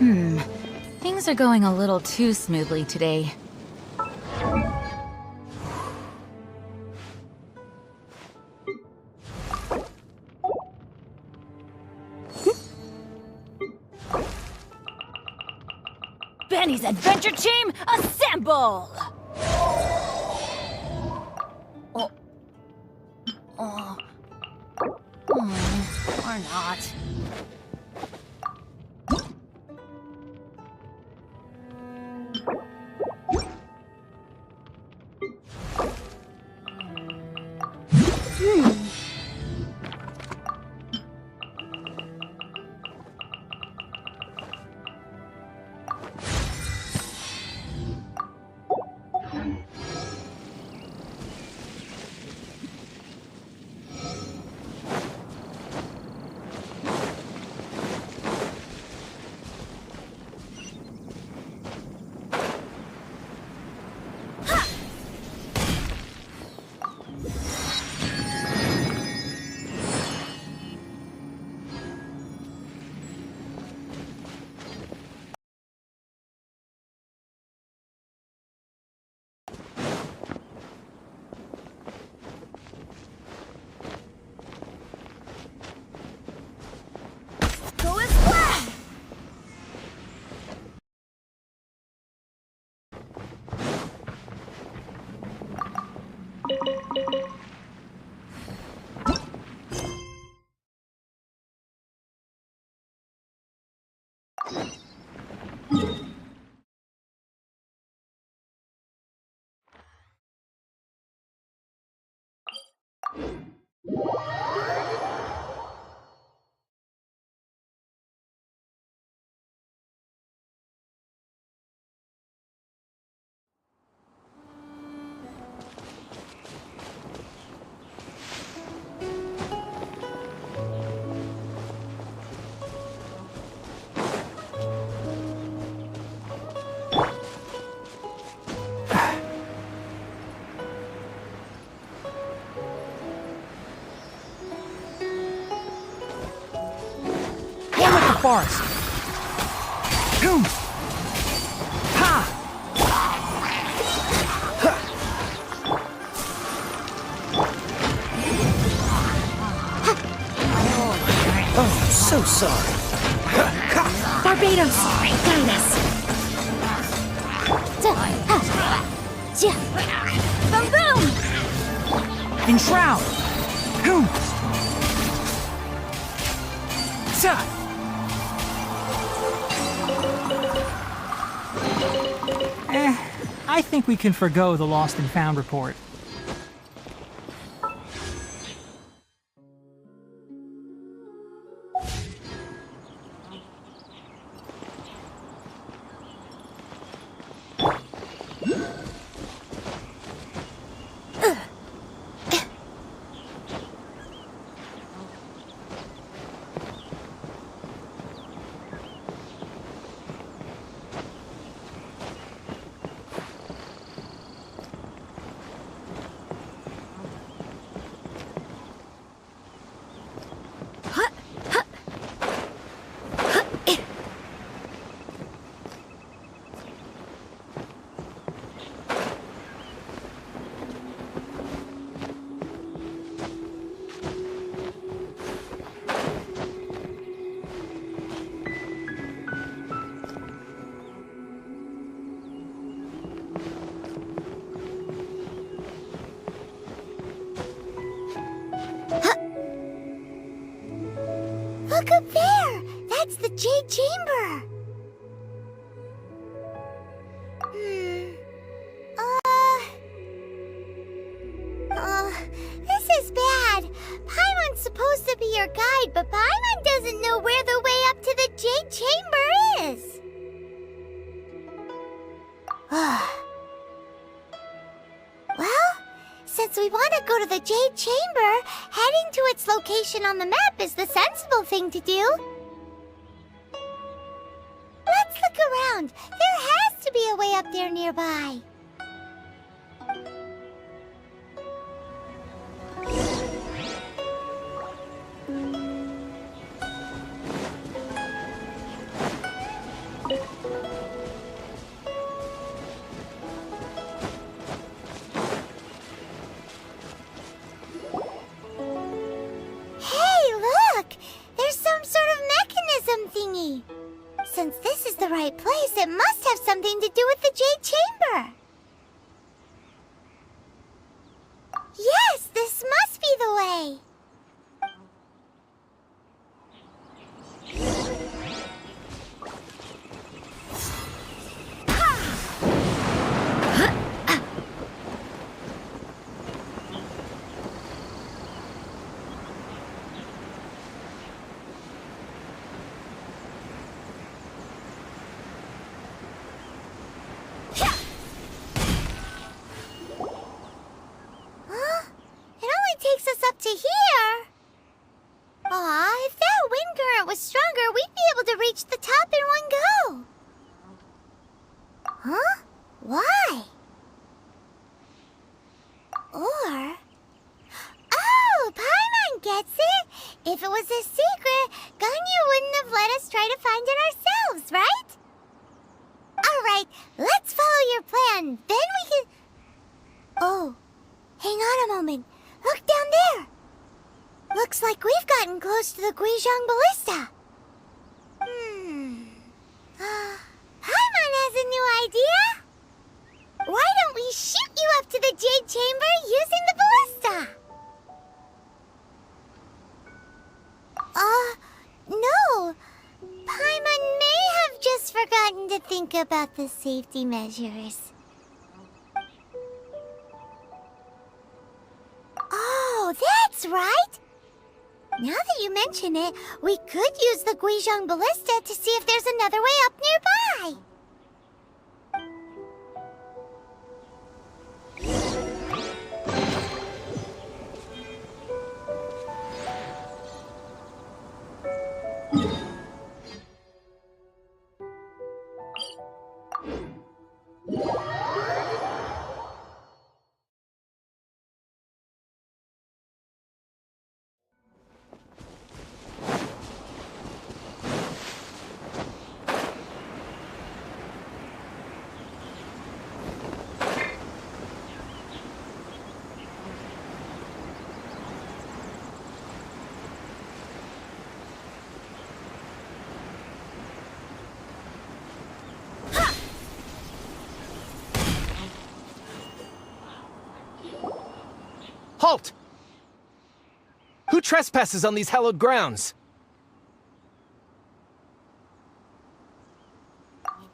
Things are going a little too smoothly today. Benny's Adventure Team, assemble! Or not. Forest. Ha! Oh, so sorry. Barbados, guide us. Boom, boom! Enshroud. I think we can forgo the lost and found report. Look up there! That's the Jade Chamber! This is bad. Paimon's supposed to be your guide, but Paimon doesn't know where the way up to the Jade Chamber is. Well, since we want to go to the Jade Chamber, heading to its location on the map is the sensible thing to do. Let's look around. There has to be a way up there nearby. Hey, look! There's some sort of mechanism thingy. Since this is the right place, it must have something to do with the Jade Chamber. Yes, this must be the way. Takes us up to here. Aw, if that wind current was stronger, we'd be able to reach the top in one go. Huh? Why? Or... Oh, Paimon gets it! If it was a secret, Ganyu wouldn't have let us try to find it ourselves, right? Alright, let's follow your plan. Then we can... Oh, hang on a moment. Look down there! Looks like we've gotten close to the Guizhong Ballista. Paimon has a new idea! Why don't we shoot you up to the Jade Chamber using the ballista? No. Paimon may have just forgotten to think about the safety measures. Oh, that's right! Now that you mention it, we could use the Guizhong Ballista to see if there's another way up nearby. Halt! Who trespasses on these hallowed grounds?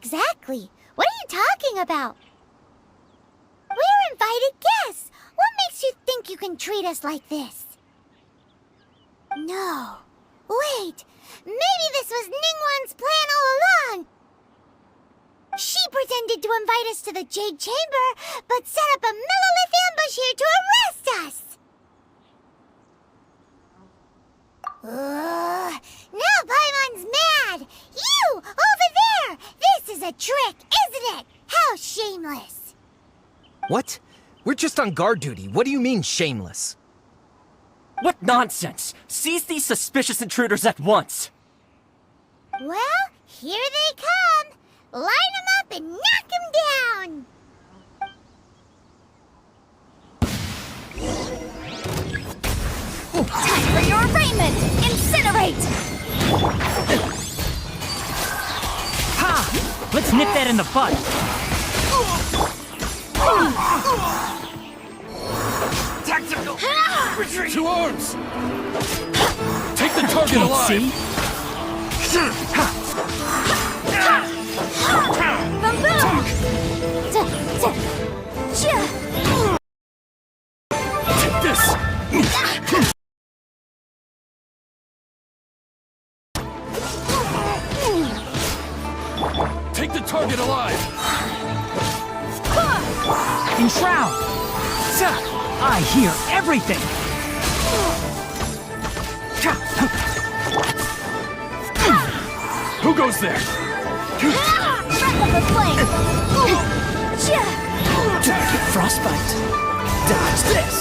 Exactly. What are you talking about? We're invited guests. What makes you think you can treat us like this? No. Wait. Maybe this was Ningguang's plan all along. She pretended to invite us to the Jade Chamber, but set up a millilith ambush here to arrest us! Now Paimon's mad! You! Over there! This is a trick, isn't it? How shameless! What? We're just on guard duty. What do you mean, shameless? What nonsense! Seize these suspicious intruders at once! Well, here they come! Line them up and knock them down! Time for your arraignment! Incinerate! Ha! Let's nip that in the bud. Tactical! Retreat! To arms! Take the target Can't alive! see? Boom boom! Take this! Take the target alive! Enshroud! I hear everything! Who goes there? Breath of the flame! Frostbite! Dodge this!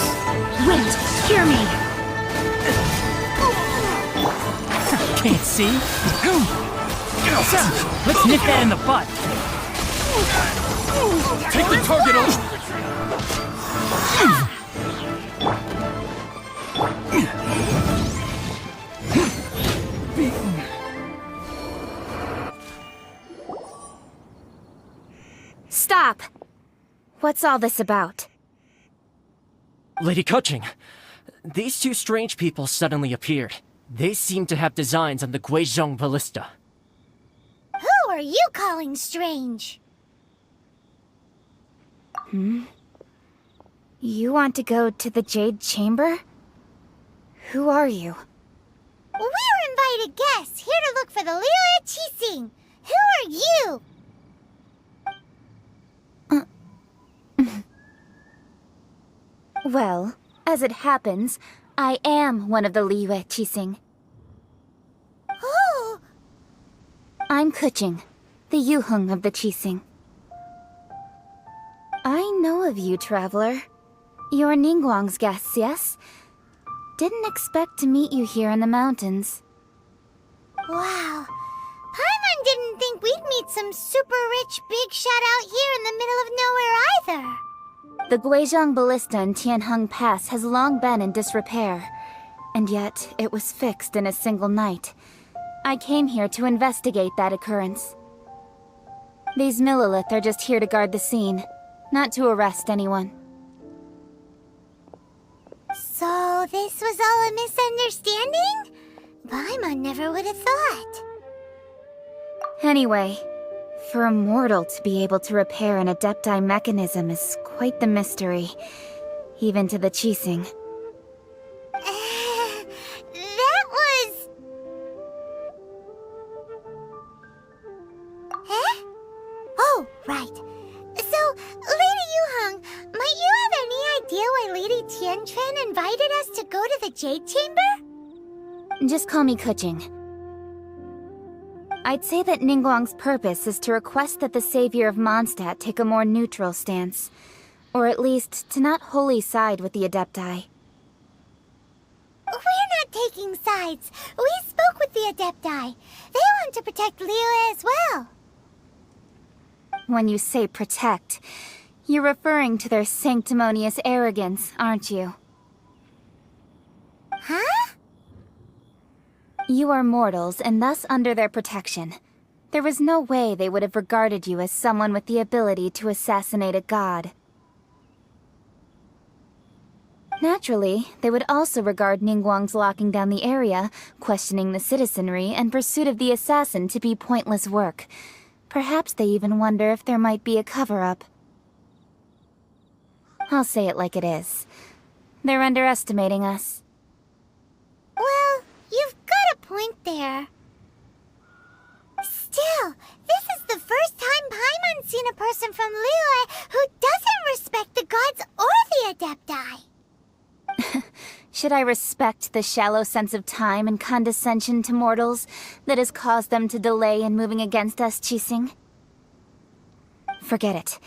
Wind, hear me! Can't see? Let's nip that in the bud. Take the target off! Stop! What's all this about? Lady Kuching, these two strange people suddenly appeared. They seem to have designs on the Guizhong ballista. Who are you calling strange? You want to go to the Jade Chamber? Who are you? We're invited guests here to look for the Liu Qixing. Who are you? Well, as it happens, I am one of the Liu Qixing. Oh, I'm Kuching, the Yuheng of the Qixing. I know of you, traveler. You're Ningguang's guests, yes? Didn't expect to meet you here in the mountains. wow. Paimon didn't think we'd meet some super rich big shot out here in the middle of nowhere either. The Guizhong Ballista in Tianheng Pass has long been in disrepair, and yet it was fixed in a single night. I came here to investigate that occurrence. These Millilith are just here to guard the scene, not to arrest anyone. So this was all a misunderstanding? Paimon never would have thought. Anyway, for a mortal to be able to repair an Adepti mechanism is quite the mystery, even to the Qixing. That was... Huh? Oh, right. So, Lady Yuheng, might you have any idea why Lady Tianquan invited us to go to the Jade Chamber? Just call me Kuching. I'd say that Ningguang's purpose is to request that the savior of Mondstadt take a more neutral stance. Or at least, to not wholly side with the Adepti. We're not taking sides. We spoke with the Adepti. They want to protect Liyue as well. When you say protect, you're referring to their sanctimonious arrogance, aren't you? Huh? You are mortals, and thus under their protection. There was no way they would have regarded you as someone with the ability to assassinate a god. Naturally, they would also regard Ningguang's locking down the area, questioning the citizenry, and pursuit of the assassin to be pointless work. Perhaps they even wonder if there might be a cover-up. I'll say it like it is. They're underestimating us. Well, you've got a point there. Still, this is the first time Paimon's seen a person from Liyue who doesn't respect the gods or the Adepti. Should I respect the shallow sense of time and condescension to mortals that has caused them to delay in moving against us, Qixing? Forget it.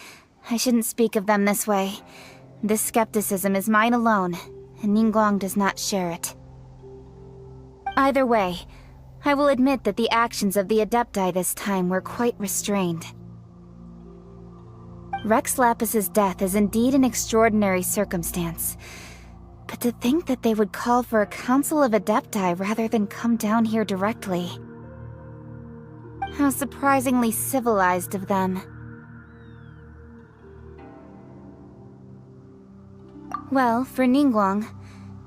I shouldn't speak of them this way. This skepticism is mine alone, and Ningguang does not share it. Either way, I will admit that the actions of the Adepti this time were quite restrained. Rex Lapis's death is indeed an extraordinary circumstance. But to think that they would call for a council of Adepti rather than come down here directly. How surprisingly civilized of them. Well, for Ningguang,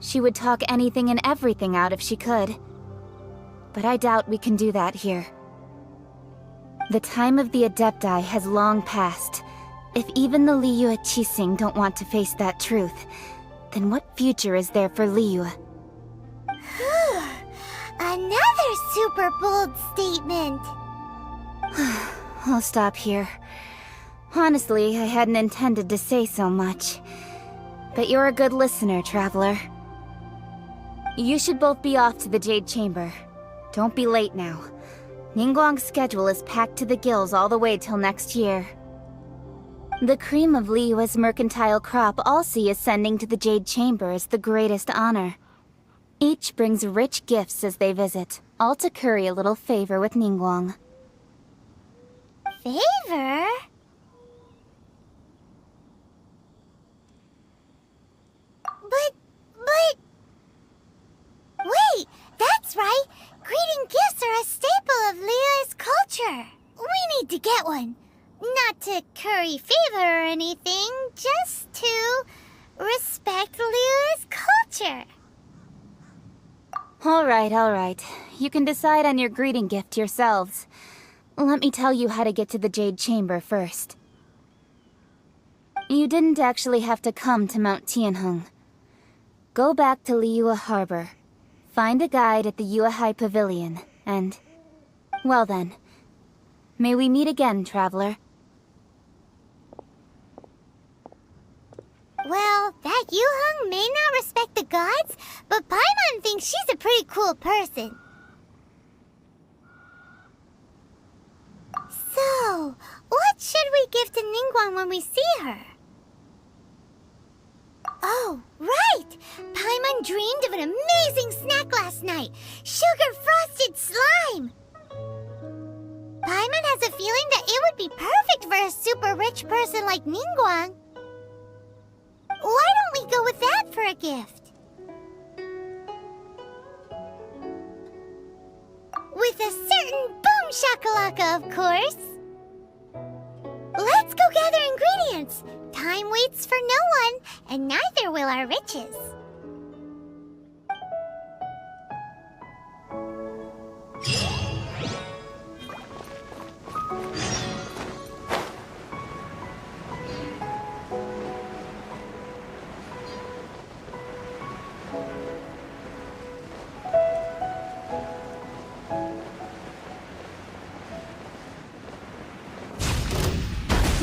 she would talk anything and everything out if she could. But I doubt we can do that here. The time of the Adepti has long passed. If even the Liu Qixing don't want to face that truth, then what future is there for Liyue? Another super bold statement. I'll stop here. Honestly, I hadn't intended to say so much. But you're a good listener, traveler. You should both be off to the Jade Chamber. Don't be late now. Ningguang's schedule is packed to the gills all the way till next year. The cream of Liyue's mercantile crop all see ascending to the Jade Chamber as the greatest honor. Each brings rich gifts as they visit, all to curry a little favor with Ningguang. favor? But... Wait, that's right! Greeting gifts are a staple of Leo's culture. We need to get one. Not to curry favor or anything, just to respect Leo's culture. All right. You can decide on your greeting gift yourselves. Let me tell you how to get to the Jade Chamber first. You didn't actually have to come to Mount Tianheng. Go back to Liyue Harbor. Find a guide at the Yuehai Pavilion, and... well then. May we meet again, traveler. Well, that Yuheng may not respect the gods, but Paimon thinks she's a pretty cool person. So, what should we give to Ningguang when we see her? Oh, right! Paimon dreamed of an amazing snack last night! Sugar-frosted slime! Paimon has a feeling that it would be perfect for a super rich person like Ningguang. Why don't we go with that for a gift? With a certain boom shakalaka, of course! Let's go gather ingredients! Time waits for no one, and neither will our riches.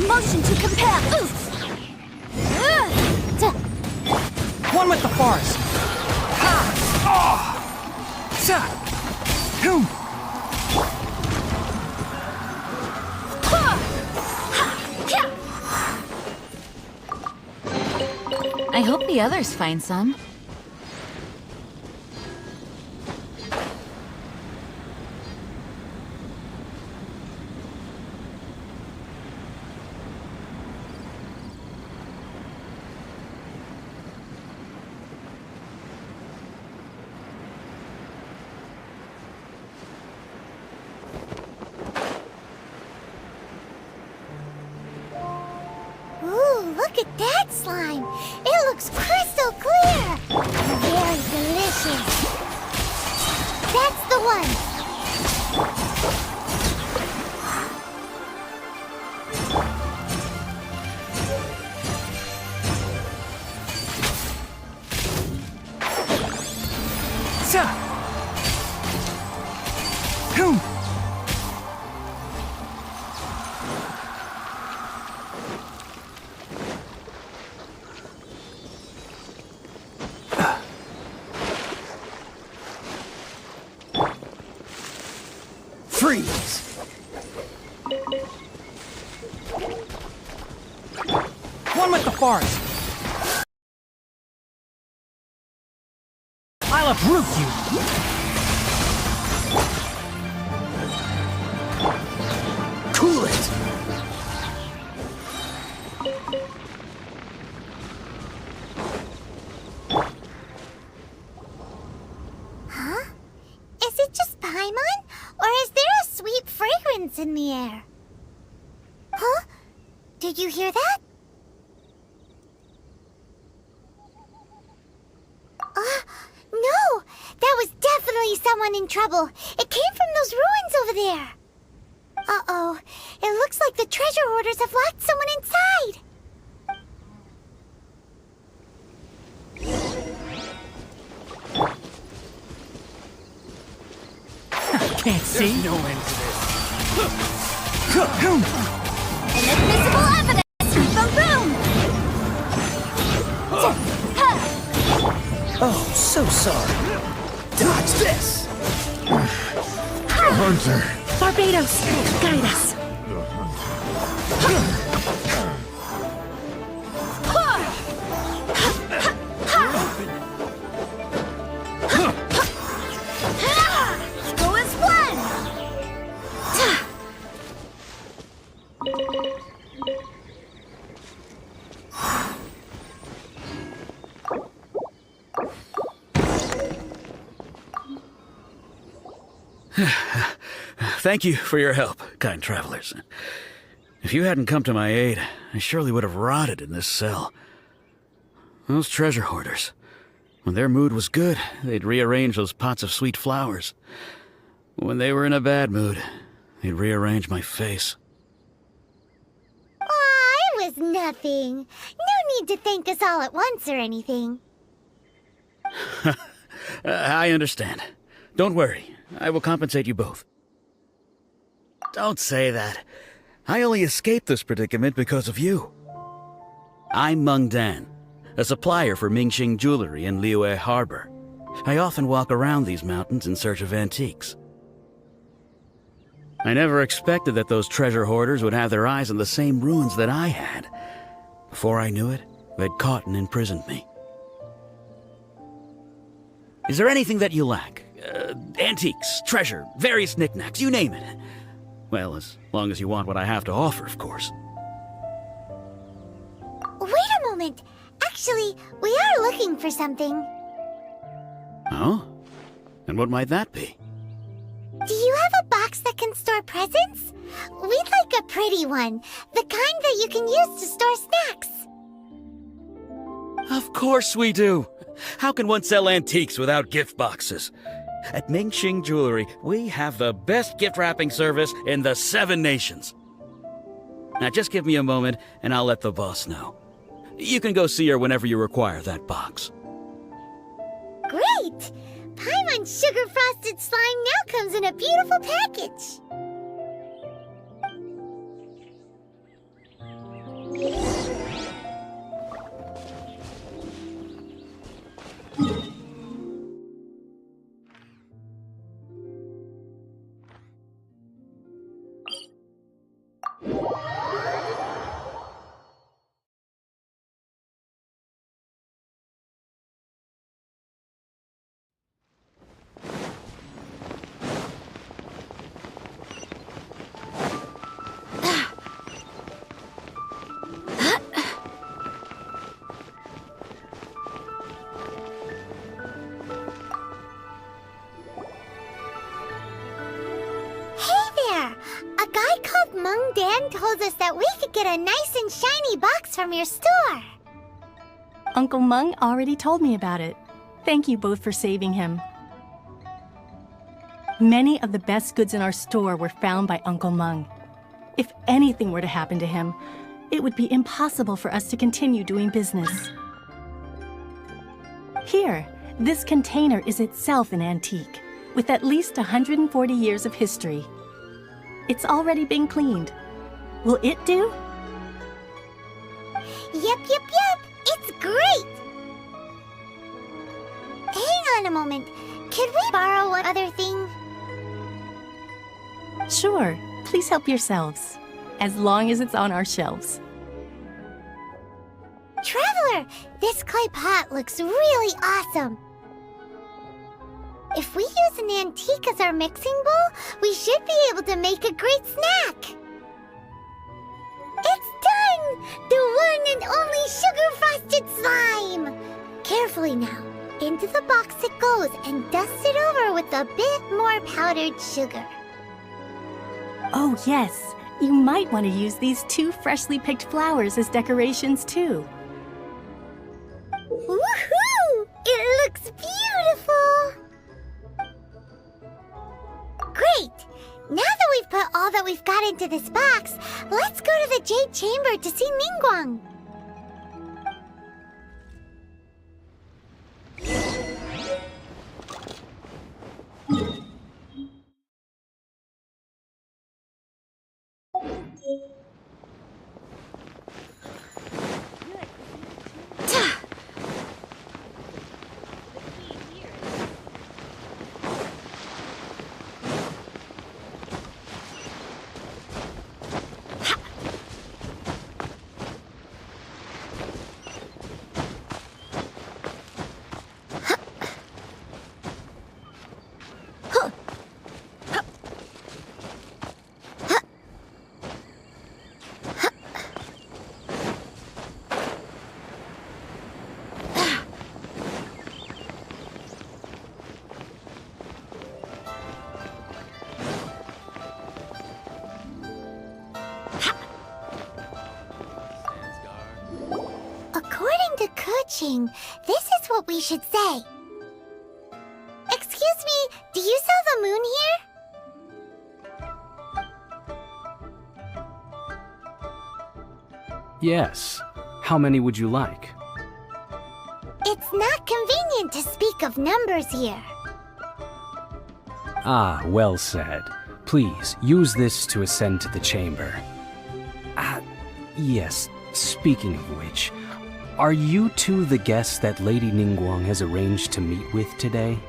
Motion to compare! Oof! One with the forest. I hope the others find some. Look at that slime! It looks crystal clear! Very delicious! That's the one! Freeze! One with the forest. I'll uproot you. Cool it! Huh? Is it just Paimon? Or is there a sweet fragrance in the air? Huh? Did you hear that? No! That was definitely someone in trouble. It came from those ruins over there. Uh-oh. It looks like the treasure hoarders have locked someone inside. Can't see. There's no end to Inadmissible evidence! Boom boom! Oh, so sorry. Dodge this! Hunter! Barbados, guide us. Go as one! Thank you for your help, kind travelers. If you hadn't come to my aid, I surely would have rotted in this cell. Those treasure hoarders. When their mood was good, they'd rearrange those pots of sweet flowers. When they were in a bad mood, they'd rearrange my face. Aw, it was nothing. No need to thank us all at once or anything. I understand. Don't worry. I will compensate you both. Don't say that. I only escaped this predicament because of you. I'm Meng Dan, a supplier for Mingxing Jewelry in Liyue Harbor. I often walk around these mountains in search of antiques. I never expected that those treasure hoarders would have their eyes on the same ruins that I had. Before I knew it, they'd caught and imprisoned me. Is there anything that you lack? Antiques, treasure, various knickknacks, you name it. Well, as long as you want what I have to offer, of course. Wait a moment. Actually, we are looking for something. Oh? And what might that be? Do you have a box that can store presents? We'd like a pretty one. The kind that you can use to store snacks. Of course we do. How can one sell antiques without gift boxes? At Mingxing Jewelry, we have the best gift wrapping service in the 7 nations. Now just give me a moment and I'll let the boss know. You can go see her whenever you require that box. Great! Paimon Sugar Frosted Slime now comes in a beautiful package. Meng Dan told us that we could get a nice and shiny box from your store. Uncle Meng already told me about it. Thank you both for saving him. Many of the best goods in our store were found by Uncle Meng. If anything were to happen to him, it would be impossible for us to continue doing business. Here, this container is itself an antique, with at least 140 years of history. It's already been cleaned. Will it do? Yep. It's great! Hang on a moment. Could we borrow one other thing? Sure, please help yourselves, as long as it's on our shelves. Traveler, this clay pot looks really awesome. If we use an antique as our mixing bowl, we should be able to make a great snack. It's done! The one and only sugar-frosted slime! Carefully now. Into the box it goes and dust it over with a bit more powdered sugar. Oh yes, you might want to use these 2 freshly picked flowers as decorations too. Woohoo! It looks beautiful! Great! Now that we've put all that we've got into this box, let's go to the Jade Chamber to see Ningguang. approaching. This is what we should say. Excuse me, do you sell the moon here? Yes. How many would you like? It's not convenient to speak of numbers here. Ah, well said. Please, use this to ascend to the chamber. Yes, speaking of which, are you two the guests that Lady Ningguang has arranged to meet with today?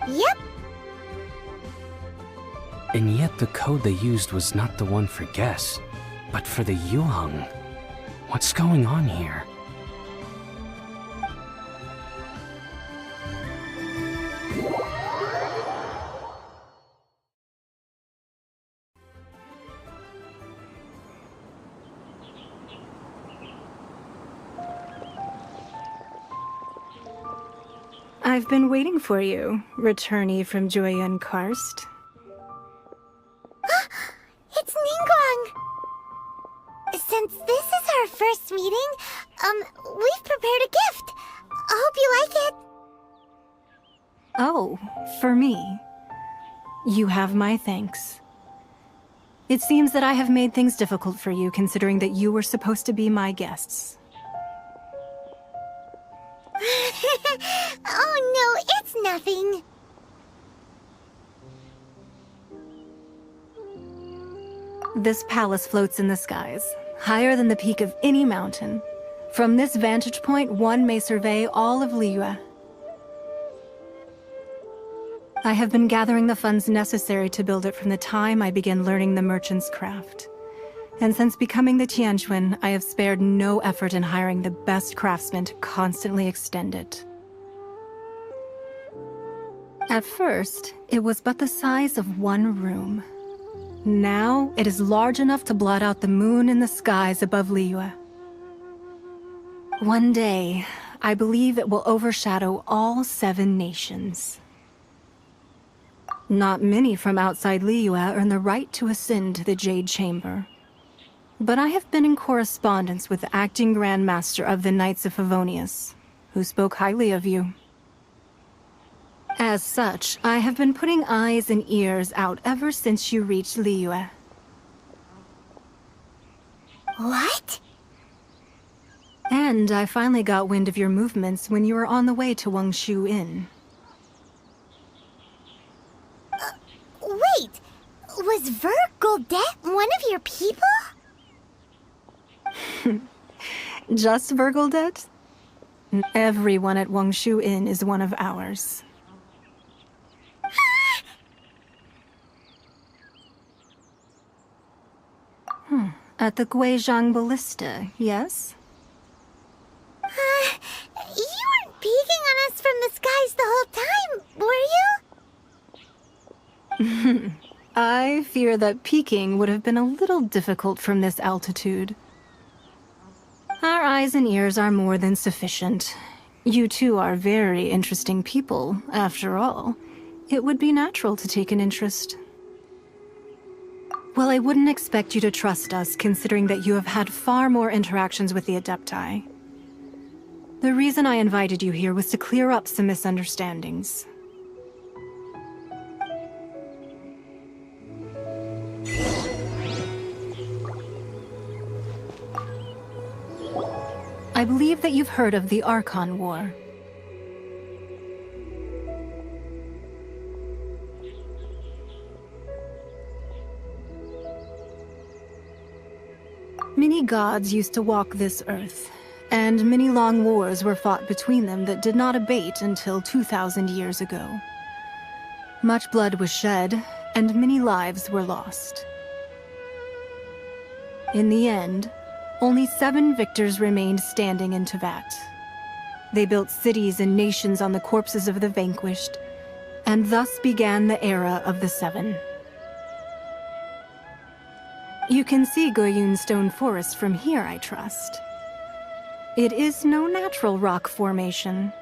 Yep. And yet the code they used was not the one for guests, but for the Yuheng. What's going on here? I've been waiting for you, returnee from Jueyun Karst. It's Ningguang! Since this is our first meeting, we've prepared a gift. I hope you like it. Oh, for me. You have my thanks. It seems that I have made things difficult for you, considering that you were supposed to be my guests. Oh no, it's nothing. This palace floats in the skies, higher than the peak of any mountain. From this vantage point, one may survey all of Liyue. I have been gathering the funds necessary to build it from the time I began learning the merchant's craft. And since becoming the Tianquan, I have spared no effort in hiring the best craftsmen to constantly extend it. At first, it was but the size of one room. Now, it is large enough to blot out the moon in the skies above Liyue. One day, I believe it will overshadow all 7 nations. Not many from outside Liyue earn the right to ascend to the Jade Chamber. But I have been in correspondence with the acting Grand Master of the Knights of Favonius, who spoke highly of you. As such, I have been putting eyes and ears out ever since you reached Liyue. What? And I finally got wind of your movements when you were on the way to Wangshu Inn. Wait, was Vergoldet one of your people? Just Vergoldet? Everyone at Wangshu Inn is one of ours. At the Guizhang Ballista, yes? You weren't peeking on us from the skies the whole time, were you? I fear that peeking would have been a little difficult from this altitude. Our eyes and ears are more than sufficient. You two are very interesting people, after all. It would be natural to take an interest. Well, I wouldn't expect you to trust us, considering that you have had far more interactions with the Adepti. The reason I invited you here was to clear up some misunderstandings. I believe that you've heard of the Archon War. Many gods used to walk this earth, and many long wars were fought between them that did not abate until 2,000 years ago. Much blood was shed, and many lives were lost. In the end, only 7 victors remained standing in Teyvat. They built cities and nations on the corpses of the vanquished, and thus began the era of the 7. You can see Goyun Stone Forest from here, I trust. It is no natural rock formation.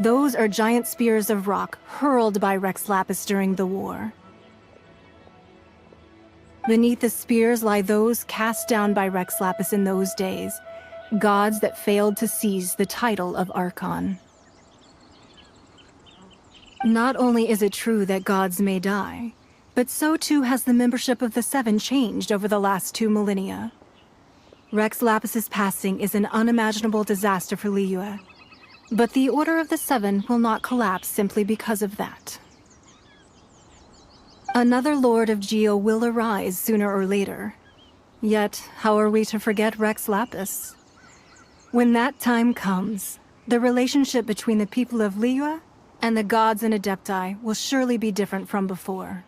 Those are giant spears of rock hurled by Rex Lapis during the war. Beneath the spears lie those cast down by Rex Lapis in those days, Gods that failed to seize the title of Archon. Not only is it true that gods may die, but so too has the membership of the Seven changed over the last 2 millennia. Rex Lapis's passing is an unimaginable disaster for Liyue, but the Order of the Seven will not collapse simply because of that. Another Lord of Geo will arise sooner or later. Yet, how are we to forget Rex Lapis? When that time comes, the relationship between the people of Liyue and the gods and Adepti will surely be different from before.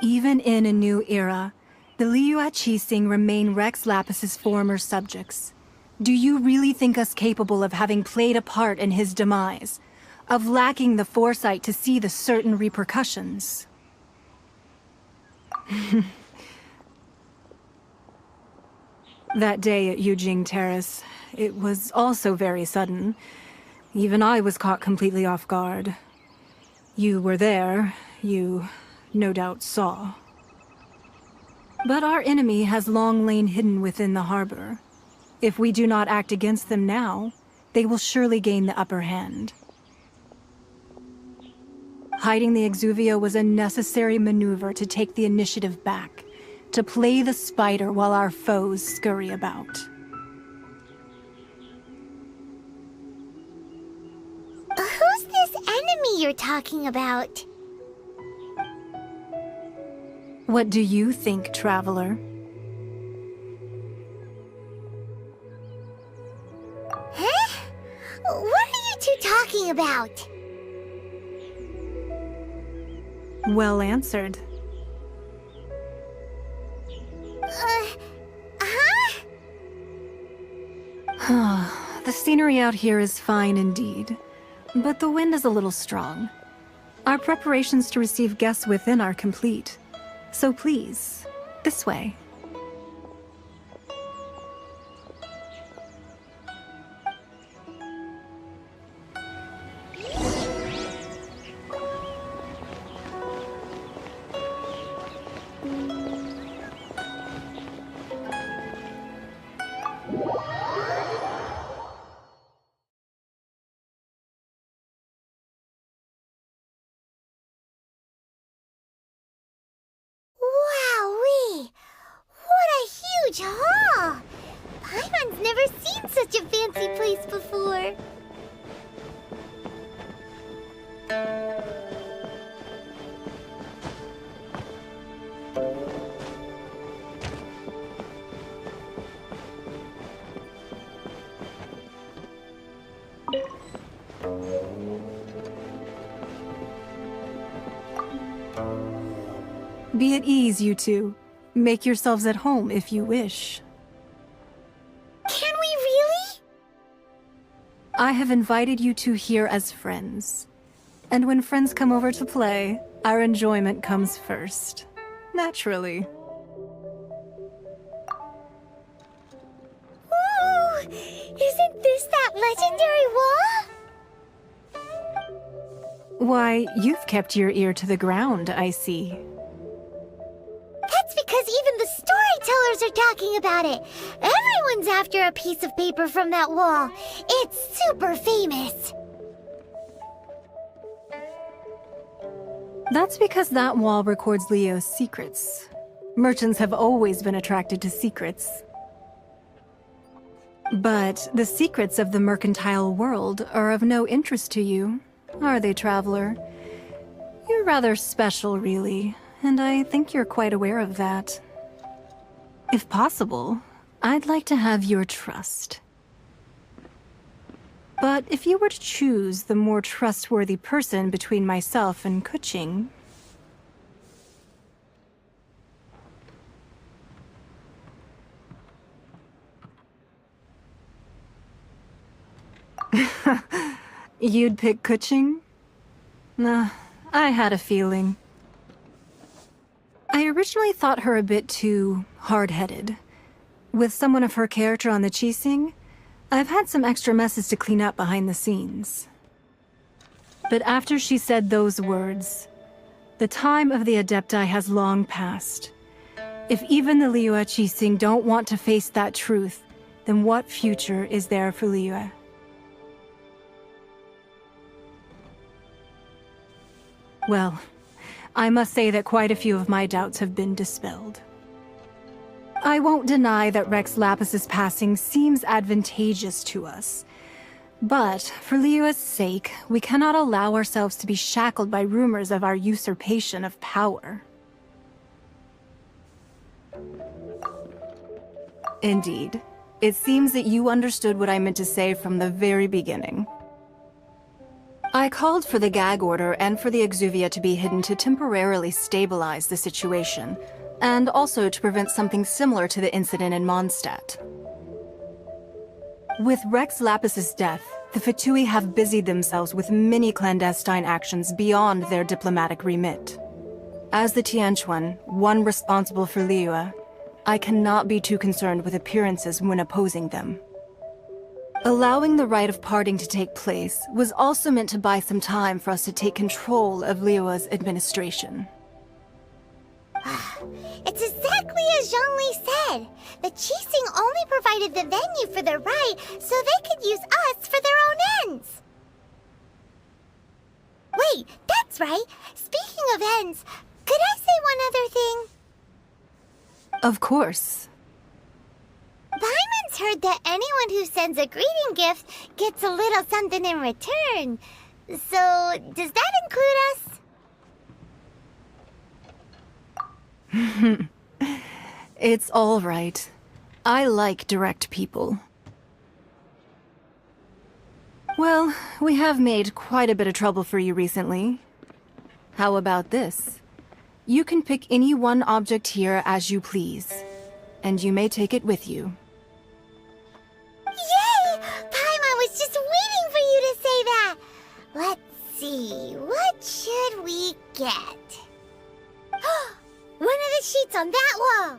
Even in a new era, the Liyue Qixing remain Rex Lapis's former subjects. Do you really think us capable of having played a part in his demise? Of lacking the foresight to see the certain repercussions? That day at Yujing Terrace, it was also very sudden. Even I was caught completely off guard. You were there, you no doubt saw. But our enemy has long lain hidden within the harbor. If we do not act against them now, they will surely gain the upper hand. Hiding the Exuvio was a necessary maneuver to take the initiative back, to play the spider while our foes scurry about. Who's this enemy you're talking about? What do you think, Traveler? Huh? What are you two talking about? Well answered. The scenery out here is fine indeed, but the wind is a little strong. Our preparations to receive guests within are complete, so please, this way. Wowee! What a huge hall! Paimon's never seen such a fancy place before. Be at ease, you two. Make yourselves at home if you wish. Can we really? I have invited you two here as friends. And when friends come over to play, our enjoyment comes first. Naturally. Ooh! Isn't this that legendary wall? Why, you've kept your ear to the ground, I see. That's because even the storytellers are talking about it. Everyone's after a piece of paper from that wall. It's super famous. That's because that wall records Leo's secrets. Merchants have always been attracted to secrets. But the secrets of the mercantile world are of no interest to you, are they, Traveler? You're rather special, really, and I think you're quite aware of that. If possible, I'd like to have your trust. But if you were to choose the more trustworthy person between myself and Kuching... You'd pick Kuching? Nah, I had a feeling. I originally thought her a bit too hard-headed. With someone of her character on the Qixing, I've had some extra messes to clean up behind the scenes. But after she said those words, the time of the Adepti has long passed. If even the Liyue Qixing don't want to face that truth, then what future is there for Liyue? Well, I must say that quite a few of my doubts have been dispelled. I won't deny that Rex Lapis's passing seems advantageous to us. But, for Liyue's sake, we cannot allow ourselves to be shackled by rumors of our usurpation of power. Indeed. It seems that you understood what I meant to say from the very beginning. I called for the gag order and for the exuvia to be hidden to temporarily stabilize the situation, and also to prevent something similar to the incident in Mondstadt. With Rex Lapis's death, the Fatui have busied themselves with many clandestine actions beyond their diplomatic remit. As the Tianquan, one responsible for Liyue, I cannot be too concerned with appearances when opposing them. Allowing the rite of parting to take place was also meant to buy some time for us to take control of Liyue's administration. It's exactly as Zhongli said. The Qixing only provided the venue for the rite so they could use us for their own ends. Wait, that's right. Speaking of ends, could I say one other thing? Of course. Paimon's heard that anyone who sends a greeting gift gets a little something in return. So, does that include us? It's all right. I like direct people. Well, we have made quite a bit of trouble for you recently. How about this? You can pick any one object here as you please, and you may take it with you. Yay! Paimon was just waiting for you to say that! Let's see, what should we get? One of the sheets on that wall!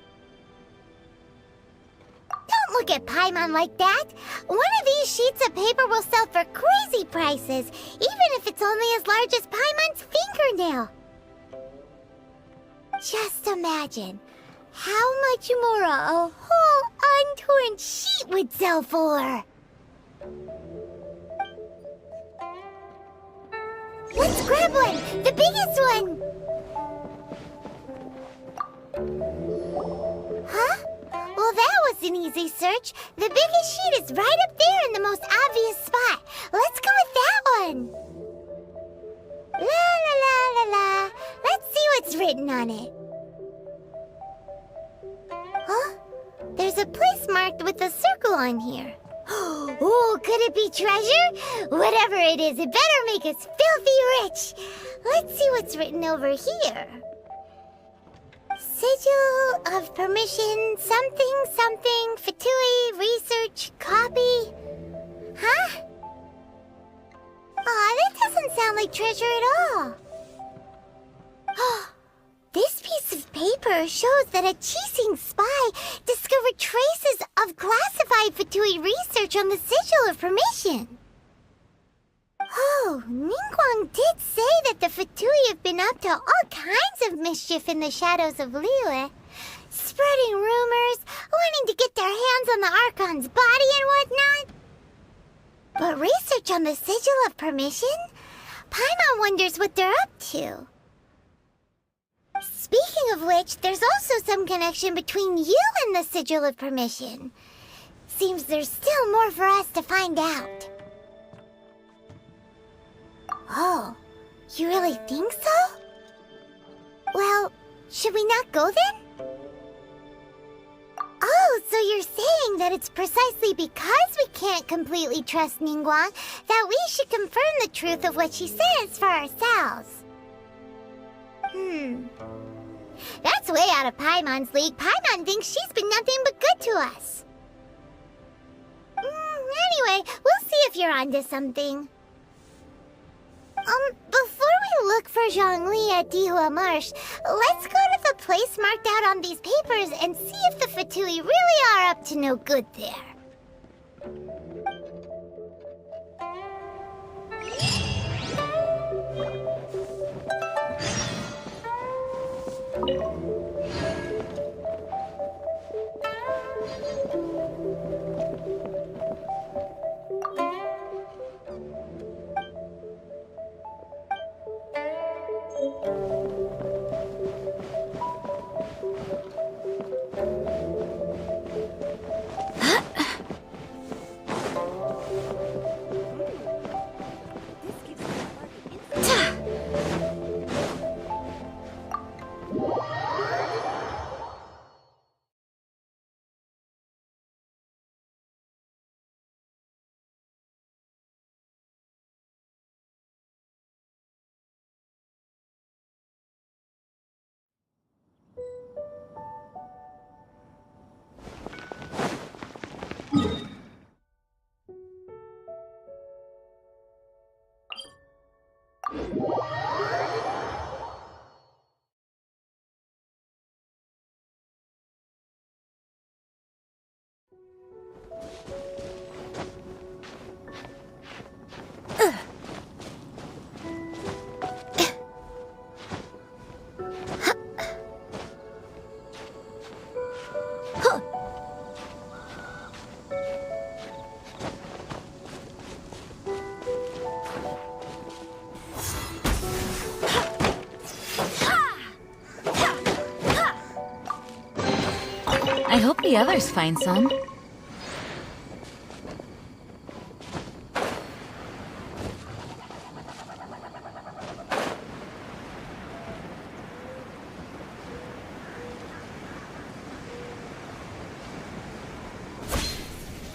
Don't look at Paimon like that! One of these sheets of paper will sell for crazy prices, even if it's only as large as Paimon's fingernail. Just imagine how much more a whole untorn sheet would sell for. Let's grab one! The biggest one! Huh? Well, that was an easy search. The biggest sheet is right up there in the most obvious spot. Let's go with that one. La la la la la. Let's see what's written on it. Huh? There's a place marked with a circle on here. Oh, could it be treasure? Whatever it is, it better make us filthy rich. Let's see what's written over here. Sigil of permission, something, something, Fatui, research, copy. Huh? Aw, that doesn't sound like treasure at all. This piece of paper shows that a Qixing spy discovered traces of classified Fatui research on the Sigil of permission. Oh, Ningguang did say that the Fatui have been up to all kinds of mischief in the shadows of Liyue, spreading rumors, wanting to get their hands on the Archon's body and whatnot. But research on the Sigil of permission? Paimon wonders what they're up to. Speaking of which, there's also some connection between you and the Sigil of permission. Seems there's still more for us to find out. Oh, you really think so? Well, should we not go then? Oh, so you're saying that it's precisely because we can't completely trust Ningguang that we should confirm the truth of what she says for ourselves. That's way out of Paimon's league. Paimon thinks she's been nothing but good to us. Anyway, we'll see if you're onto something. Before we look for Zhongli at Dihua Marsh, let's go to the place marked out on these papers and see if the Fatui really are up to no good there. I hope the others find some.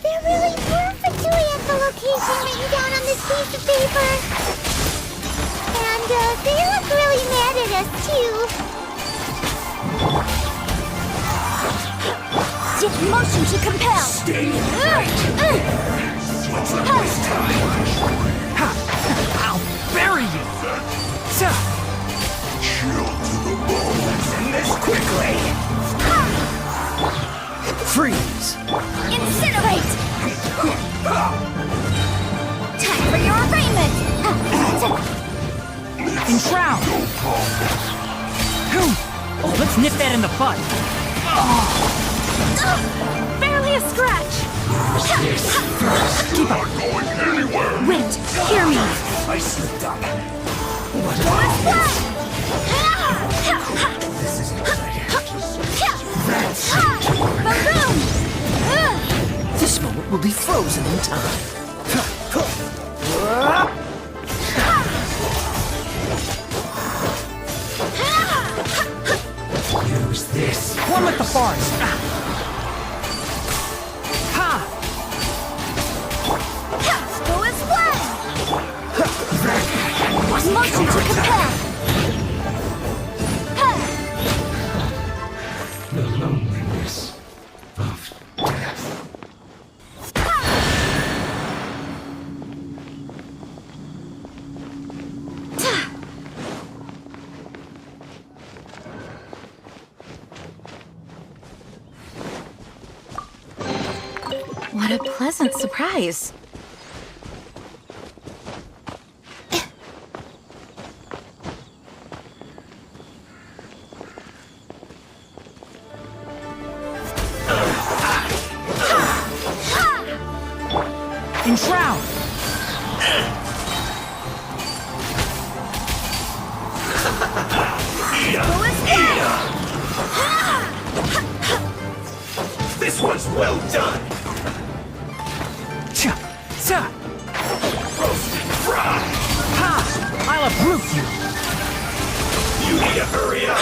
There really were Fatui at the location written down on this piece of paper. And they look really mad at us too. Motion to compel! Stay right. What's the first time? I'll bury you! Chill to the bone. And this quickly. Freeze! Incinerate! Time for your arraignment! Enshroud! Let's nip that in the bud! Barely a scratch! Keep on going anywhere. Wait, hear me! I slipped up. This isn't what I Balloon! This moment will be frozen in time. Use this. One with the forest! Ha! Go as one! Motion to compel! The loneliness of death. What a pleasant surprise. Enshroud! This one's well done. Roast and fry. Ha! I'll uproot you! You need to hurry up.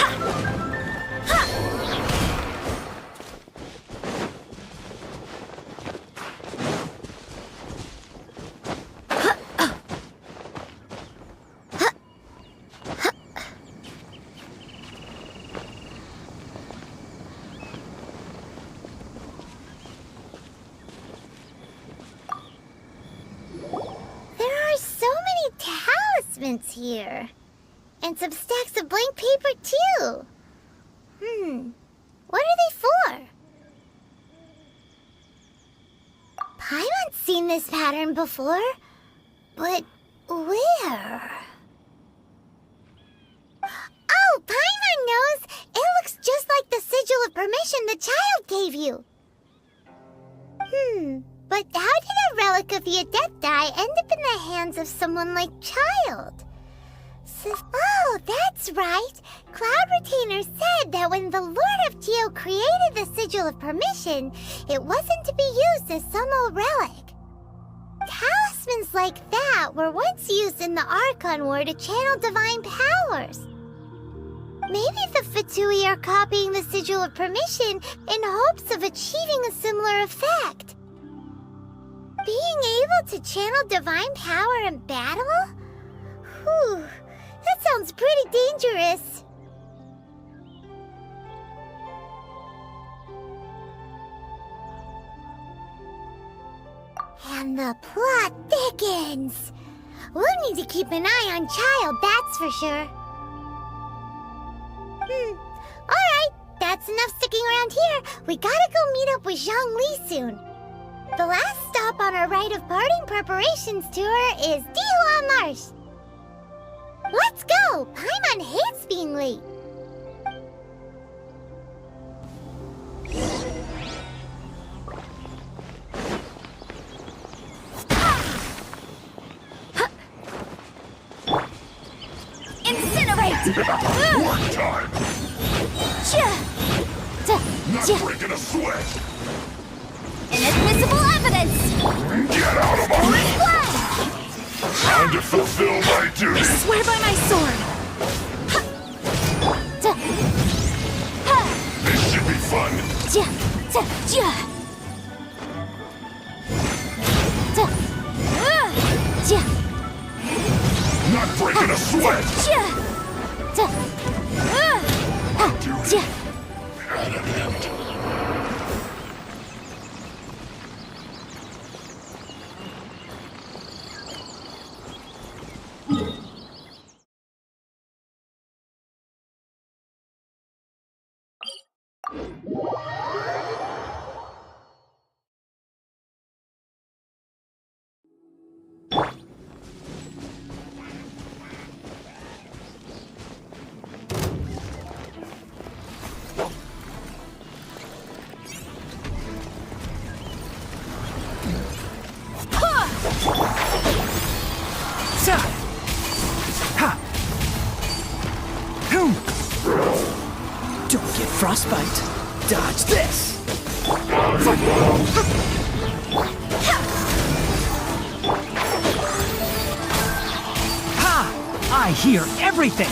Here. And some stacks of blank paper, too. What are they for? Paimon's seen this pattern before. But where? Oh, Paimon knows! It looks just like the sigil of permission the child gave you. But how did a relic of the Adepti end up in the hands of someone like Child? Oh, that's right. Cloud Retainer said that when the Lord of Geo created the Sigil of Permission, it wasn't to be used as some old relic. Talismans like that were once used in the Archon War to channel divine powers. Maybe the Fatui are copying the Sigil of Permission in hopes of achieving a similar effect. Being able to channel divine power in battle? Whew. That sounds pretty dangerous. And the plot thickens. We'll need to keep an eye on Child, that's for sure. Alright, that's enough sticking around here. We gotta go meet up with Zhang Li soon. The last stop on our rite of parting preparations tour is Dihua Marsh. Let's go! Paimon hates being late. One time. Not breaking a sweat. Inadmissible evidence! Get out of my way! Time to fulfill my duty. Swear by my sword! This should be fun. Not breaking a sweat. Duty at an end. Don't get frostbite. Dodge this. Ha! I hear everything!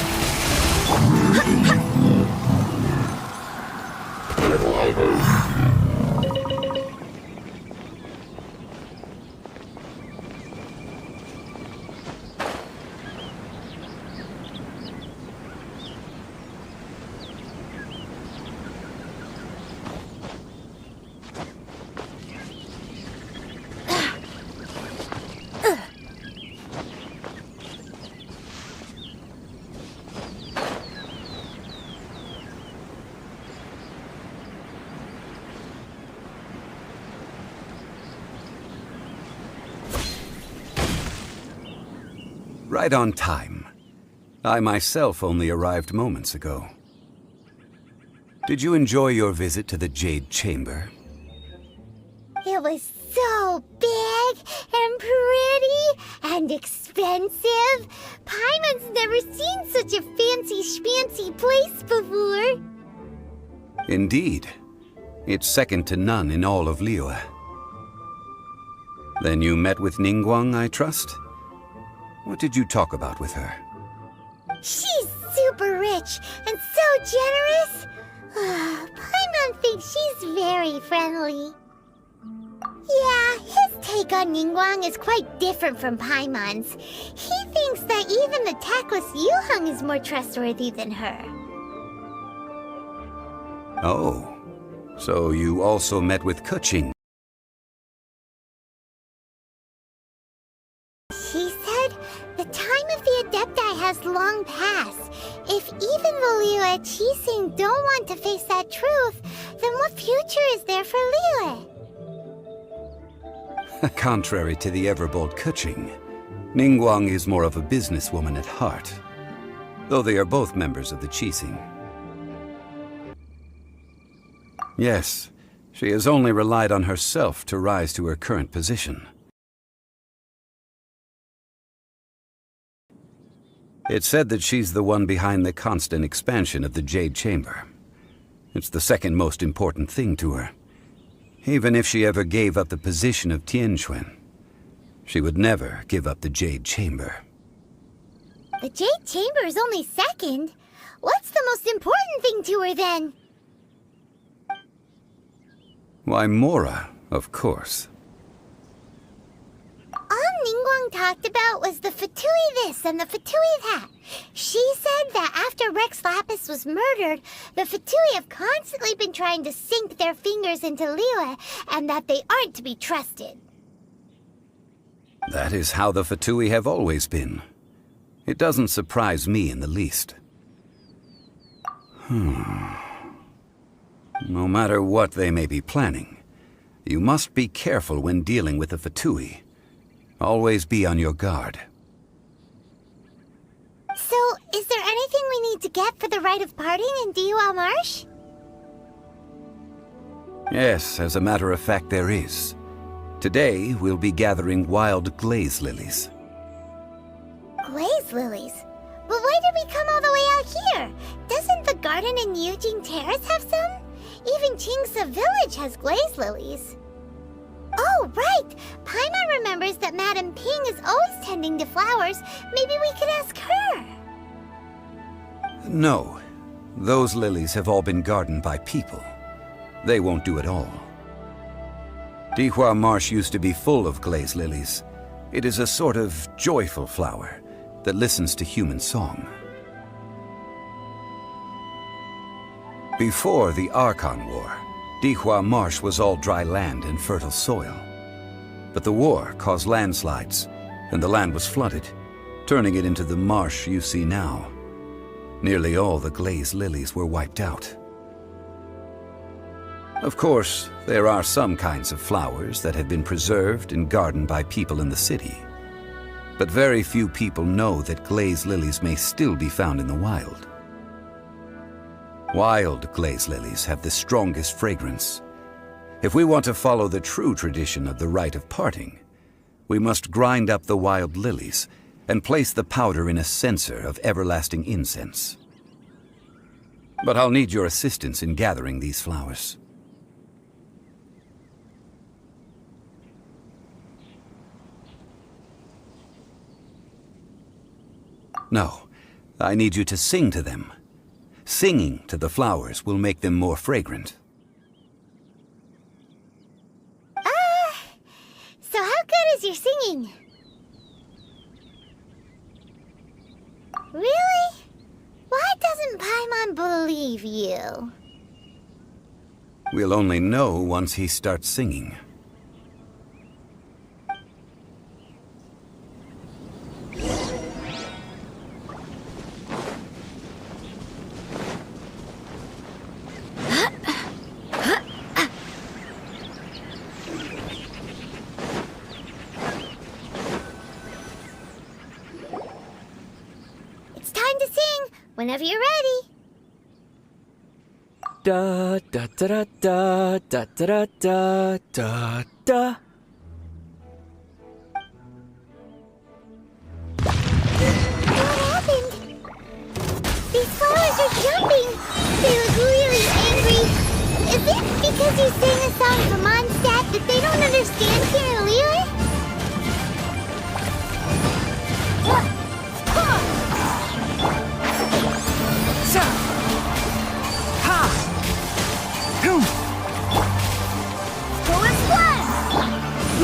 Right on time. I myself only arrived moments ago. Did you enjoy your visit to the Jade Chamber? It was so big and pretty and expensive. Paimon's never seen such a fancy schmancy place before. Indeed. It's second to none in all of Liyue. Then you met with Ningguang, I trust? What did you talk about with her? She's super rich and so generous. Paimon thinks she's very friendly. Yeah, his take on Ningguang is quite different from Paimon's. He thinks that even the tactless Yuheng is more trustworthy than her. Oh, so you also met with Keqing? She said the time of the Adepti has long passed. If even the Liyue Qixing don't want to face that truth, then what future is there for Liyue? Contrary to the ever-bold Keqing, Ningguang is more of a businesswoman at heart, though they are both members of the Qixing. Yes, she has only relied on herself to rise to her current position. It's said that she's the one behind the constant expansion of the Jade Chamber. It's the second most important thing to her. Even if she ever gave up the position of Tianquan, she would never give up the Jade Chamber. The Jade Chamber is only second. What's the most important thing to her then? Why, Mora, of course. All Ningguang talked about was the Fatui this and the Fatui that. She said that after Rex Lapis was murdered, the Fatui have constantly been trying to sink their fingers into Liyue, and that they aren't to be trusted. That is how the Fatui have always been. It doesn't surprise me in the least. No matter what they may be planning, you must be careful when dealing with the Fatui. Always be on your guard. So, is there anything we need to get for the rite of parting in Diwa Marsh? Yes, as a matter of fact, there is. Today, we'll be gathering wild glaze lilies. Glaze lilies? But why did we come all the way out here? Doesn't the garden in Eugene Terrace have some? Even Chingsa village has glaze lilies. Oh, right! Paimon remembers that Madame Ping is always tending to flowers. Maybe we could ask her. No. Those lilies have all been gardened by people. They won't do it all. Dihua Marsh used to be full of glaze lilies. It is a sort of joyful flower that listens to human song. Before the Archon War, Dihua Marsh was all dry land and fertile soil. But the war caused landslides, and the land was flooded, turning it into the marsh you see now. Nearly all the glaze lilies were wiped out. Of course, there are some kinds of flowers that have been preserved and gardened by people in the city. But very few people know that glaze lilies may still be found in the wild. Wild glaze lilies have the strongest fragrance. If we want to follow the true tradition of the rite of parting, we must grind up the wild lilies and place the powder in a censer of everlasting incense. But I'll need your assistance in gathering these flowers. No, I need you to sing to them. Singing to the flowers will make them more fragrant. So how good is your singing? Really? Why doesn't Paimon believe you? We'll only know once he starts singing. Whenever you're ready. Da da da da da da da da da. What happened? These flowers are jumping. They look really angry. Is it because you sang a song for Mondstadt that they don't understand here in Liyue?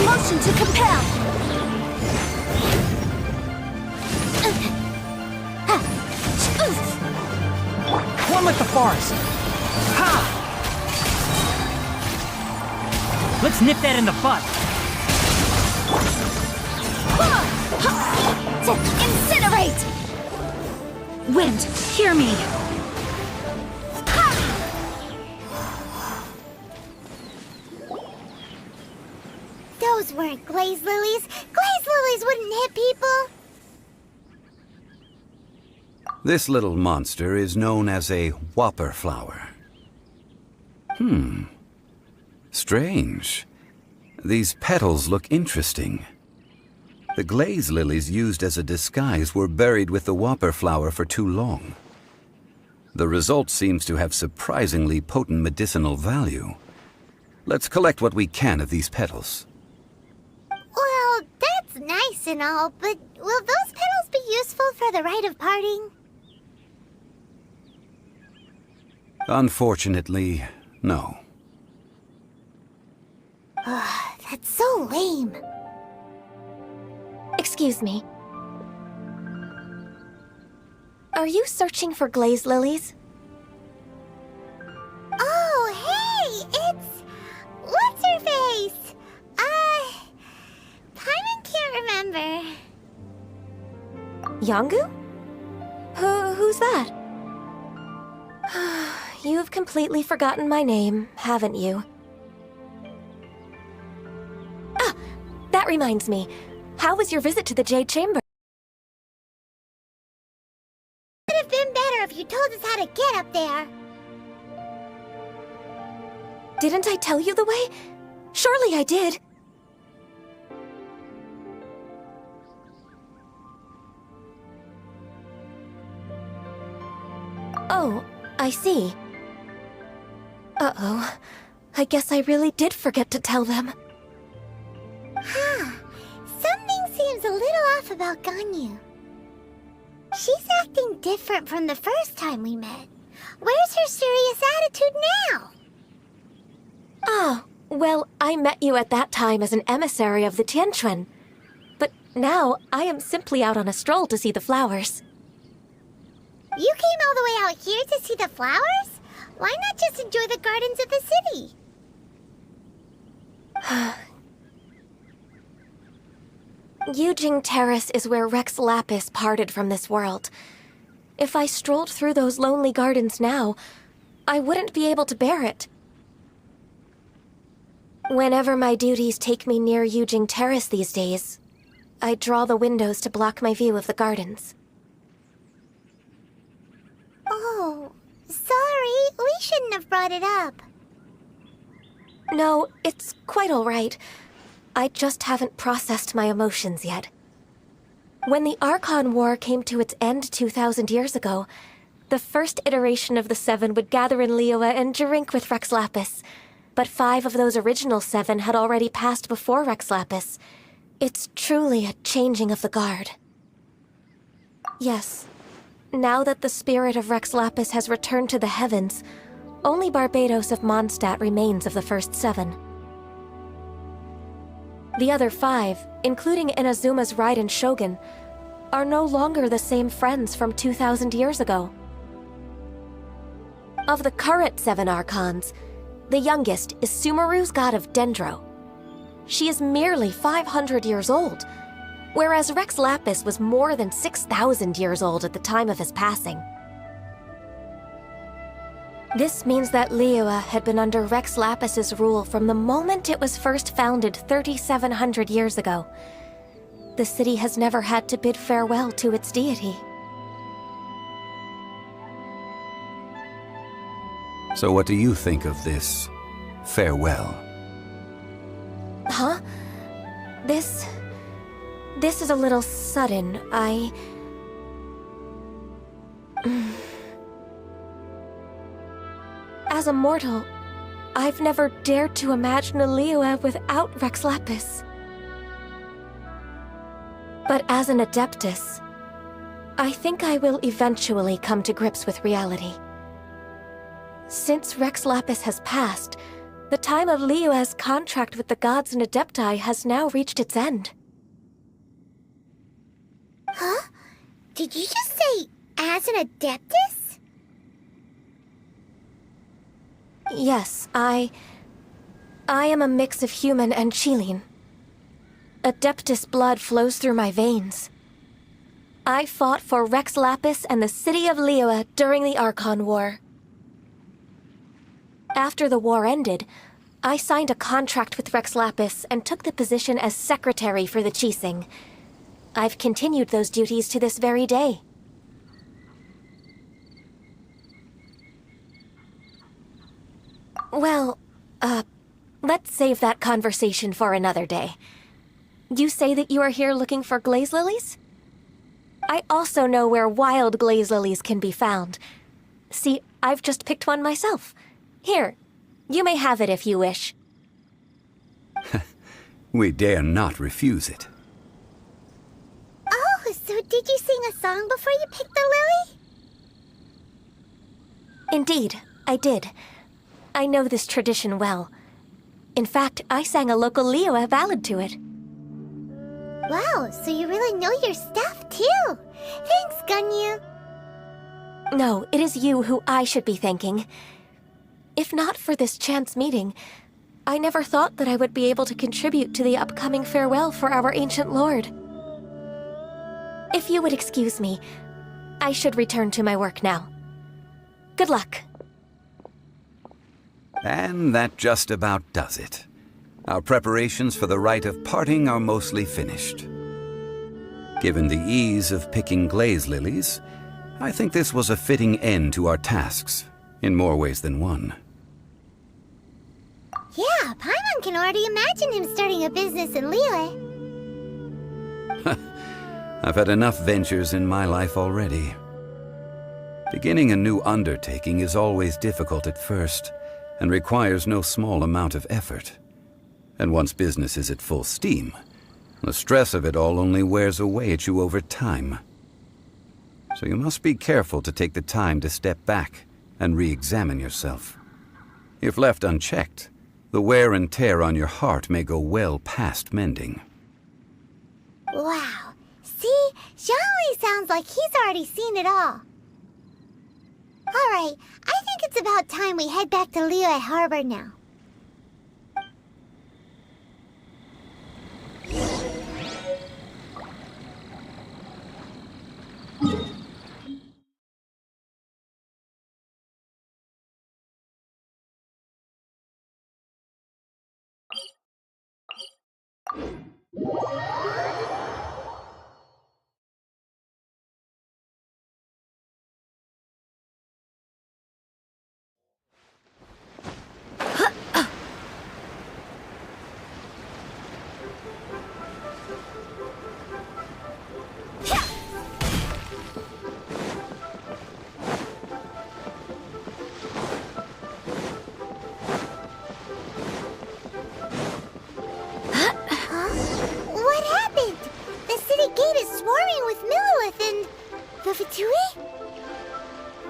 Motion to compel! One with the forest! Ha! Let's nip that in the bud! Incinerate! Wind, hear me! Those weren't glaze lilies. Glaze lilies wouldn't hit people. This little monster is known as a whopper flower. Strange. These petals look interesting. The glaze lilies used as a disguise were buried with the whopper flower for too long. The result seems to have surprisingly potent medicinal value. Let's collect what we can of these petals. Well, that's nice and all, but will those petals be useful for the rite of parting? Unfortunately, no. That's so lame. Excuse me. Are you searching for glaze lilies? Oh, hey! It's... what's her face? Paimon can't remember. Yongu? Who's that? You've completely forgotten my name, haven't you? Ah! That reminds me. How was your visit to the Jade Chamber? It would have been better if you told us how to get up there. Didn't I tell you the way? Surely I did. Oh, I see. Uh-oh. I guess I really did forget to tell them. Huh. Something seems a little off about Ganyu. She's acting different from the first time we met. Where's her serious attitude now? Oh, well, I met you at that time as an emissary of the Tianquan. But now, I am simply out on a stroll to see the flowers. You came all the way out here to see the flowers? Why not just enjoy the gardens of the city? Yujing Terrace is where Rex Lapis parted from this world. If I strolled through those lonely gardens now, I wouldn't be able to bear it. Whenever my duties take me near Yujing Terrace these days, I draw the windows to block my view of the gardens. Oh, sorry. We shouldn't have brought it up. No, it's quite all right. I just haven't processed my emotions yet. When the Archon War came to its end 2,000 years ago, the first iteration of the Seven would gather in Liyue and drink with Rex Lapis. But 5 of those original 7 had already passed before Rex Lapis. It's truly a changing of the guard. Yes, now that the spirit of Rex Lapis has returned to the heavens, only Barbados of Mondstadt remains of the first 7. The other 5, including Inazuma's Raiden Shogun, are no longer the same friends from 2,000 years ago. Of the current 7 Archons, the youngest is Sumeru's god of Dendro. She is merely 500 years old, whereas Rex Lapis was more than 6,000 years old at the time of his passing. This means that Liyue had been under Rex Lapis's rule from the moment it was first founded 3,700 years ago. The city has never had to bid farewell to its deity. So what do you think of this farewell? Huh? This is a little sudden. As a mortal, I've never dared to imagine a Liyue without Rex Lapis. But as an Adeptus, I think I will eventually come to grips with reality. Since Rex Lapis has passed, the time of Liyue's contract with the gods and Adepti has now reached its end. Huh? Did you just say, as an Adeptus? Yes, I am a mix of human and Qilin. Adeptus blood flows through my veins. I fought for Rex Lapis and the city of Liyue during the Archon War. After the war ended, I signed a contract with Rex Lapis and took the position as secretary for the Qixing. I've continued those duties to this very day. Well, let's save that conversation for another day. You say that you are here looking for glaze lilies? I also know where wild glaze lilies can be found. See, I've just picked one myself. Here, you may have it if you wish. We dare not refuse it. Oh, so did you sing a song before you picked the lily? Indeed, I did. I know this tradition well. In fact, I sang a local Liyue ballad to it. Wow, so you really know your stuff, too. Thanks, Ganyu. No, it is you who I should be thanking. If not for this chance meeting, I never thought that I would be able to contribute to the upcoming farewell for our ancient lord. If you would excuse me, I should return to my work now. Good luck. And that just about does it. Our preparations for the rite of parting are mostly finished. Given the ease of picking glaze lilies, I think this was a fitting end to our tasks, in more ways than one. Yeah, Paimon can already imagine him starting a business in Liyue. I've had enough ventures in my life already. Beginning a new undertaking is always difficult at first, and requires no small amount of effort. And once business is at full steam, the stress of it all only wears away at you over time. So you must be careful to take the time to step back and re-examine yourself. If left unchecked, the wear and tear on your heart may go well past mending. Wow. See? Xiaomi sounds like he's already seen it all. Alright, I think it's about time we head back to Liyue Harbor now.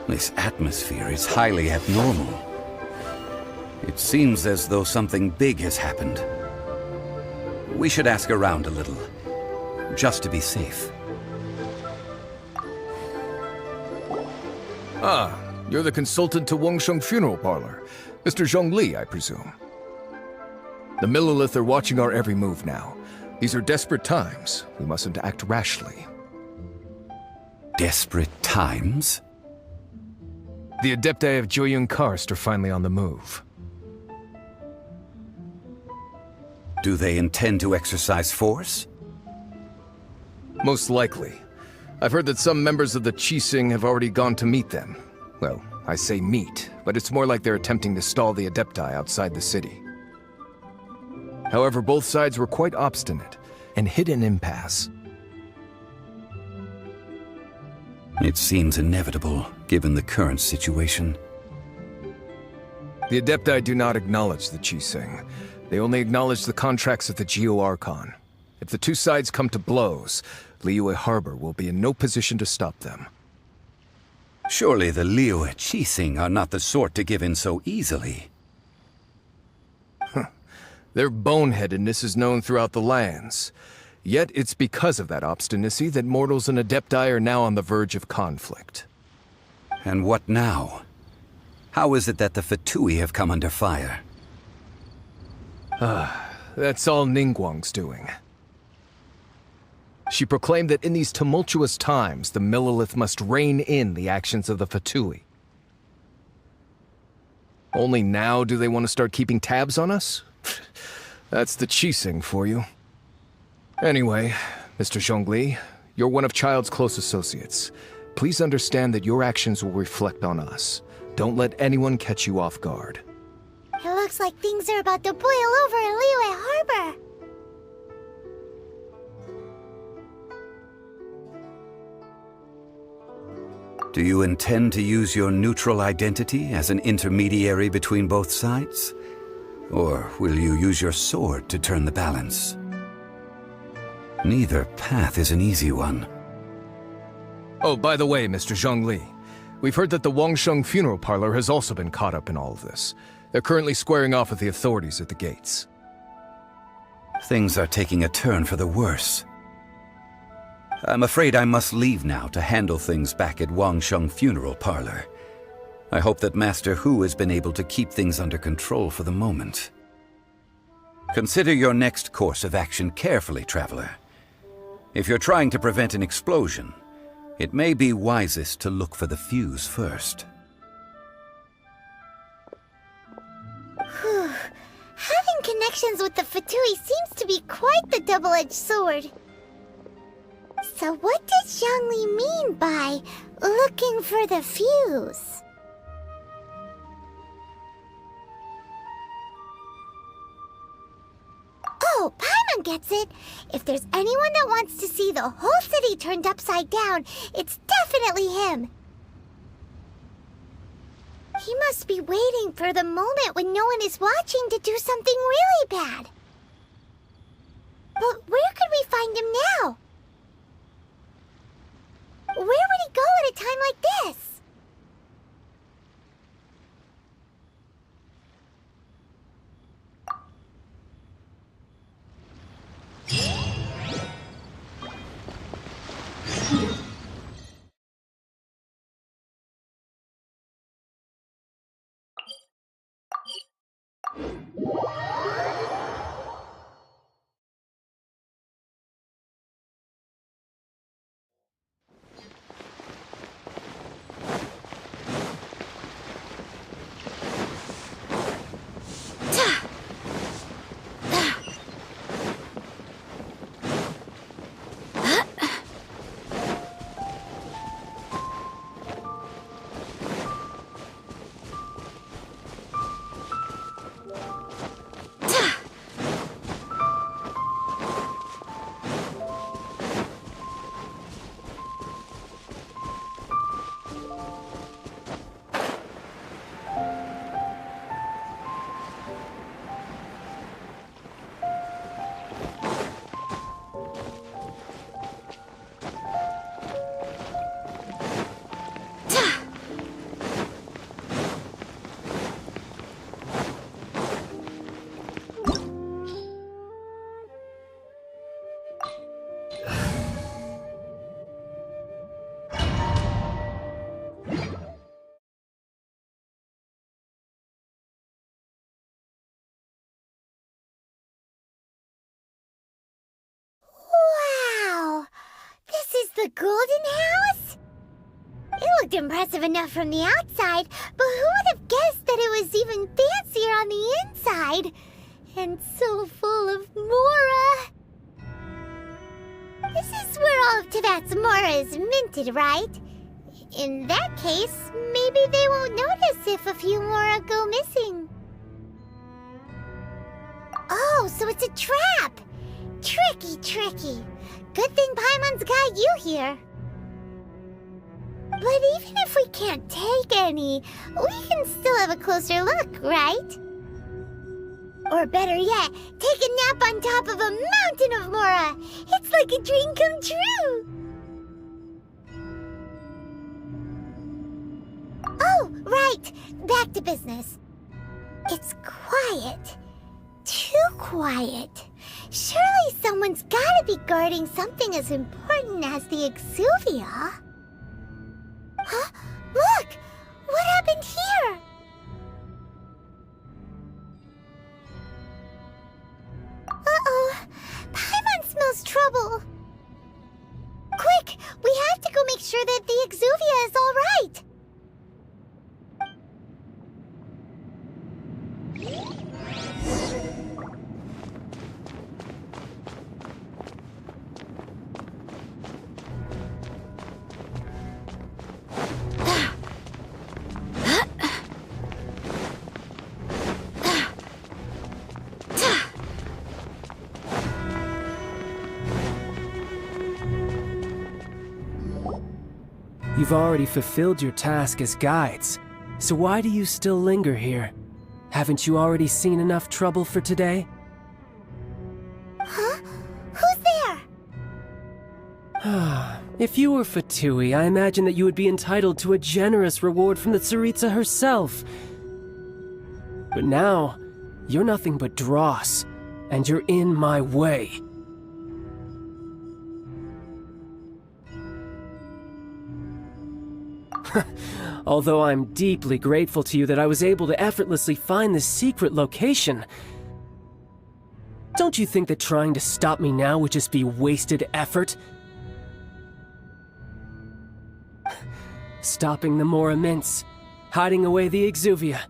This atmosphere is highly abnormal. It seems as though something big has happened. We should ask around a little, just to be safe. Ah, you're the consultant to Wangsheng Funeral Parlor. Mr. Zhongli, I presume. The Millilith are watching our every move now. These are desperate times. We mustn't act rashly. Desperate times? The Adepti of Joyun Karst are finally on the move. Do they intend to exercise force? Most likely. I've heard that some members of the Qixing have already gone to meet them. Well, I say meet, but it's more like they're attempting to stall the Adepti outside the city. However, both sides were quite obstinate and hit an impasse. It seems inevitable, given the current situation. The Adepti do not acknowledge the Qixing. They only acknowledge the contracts of the Geo-Archon. If the two sides come to blows, Liyue Harbor will be in no position to stop them. Surely the Liyue Qixing are not the sort to give in so easily. Their boneheadedness is known throughout the lands. Yet it's because of that obstinacy that mortals and Adepti are now on the verge of conflict. And what now? How is it that the Fatui have come under fire? That's all Ningguang's doing. She proclaimed that in these tumultuous times, the Millilith must rein in the actions of the Fatui. Only now do they want to start keeping tabs on us? That's the Qixing for you. Anyway, Mr. Zhongli, you're one of Child's close associates. Please understand that your actions will reflect on us. Don't let anyone catch you off guard. It looks like things are about to boil over in Liyue Harbor. Do you intend to use your neutral identity as an intermediary between both sides? Or will you use your sword to turn the balance? Neither path is an easy one. Oh, by the way, Mr. Zhongli, we've heard that the Wangsheng Funeral Parlor has also been caught up in all of this. They're currently squaring off with the authorities at the gates. Things are taking a turn for the worse. I'm afraid I must leave now to handle things back at Wangsheng Funeral Parlor. I hope that Master Hu has been able to keep things under control for the moment. Consider your next course of action carefully, Traveler. If you're trying to prevent an explosion, it may be wisest to look for the fuse first. Having connections with the Fatui seems to be quite the double-edged sword. So what does Zhongli mean by looking for the fuse? Oh, Paimon gets it. If there's anyone that wants to see the whole city turned upside down, it's definitely him. He must be waiting for the moment when no one is watching to do something really bad. But where could we find him now? Where would he go at a time like this? Wow! This is the Golden House? It looked impressive enough from the outside, but who would have guessed that it was even fancier on the inside? And so full of Mora! This is where all of Teyvat's Mora is minted, right? In that case, maybe they won't notice if a few Mora go missing. Oh, so it's a trap! Tricky, tricky. Good thing Paimon's got you here. But even if we can't take any, we can still have a closer look, right? Or better yet, take a nap on top of a mountain of Mora. It's like a dream come true. Oh, right. Back to business. It's quiet. Too quiet. Surely someone's gotta be guarding something as important as the Exuvia. Huh? Look! What happened here? Uh-oh. Paimon smells trouble. Quick! We have to go make sure that the Exuvia is all right. You've already fulfilled your task as guides, so why do you still linger here? Haven't you already seen enough trouble for today? Huh? Who's there? If you were Fatui, I imagine that you would be entitled to a generous reward from the Tsaritsa herself. But now, you're nothing but dross, and you're in my way. Although I'm deeply grateful to you that I was able to effortlessly find this secret location, don't you think that trying to stop me now would just be wasted effort? Stopping the Mora Mints, hiding away the Exuvia.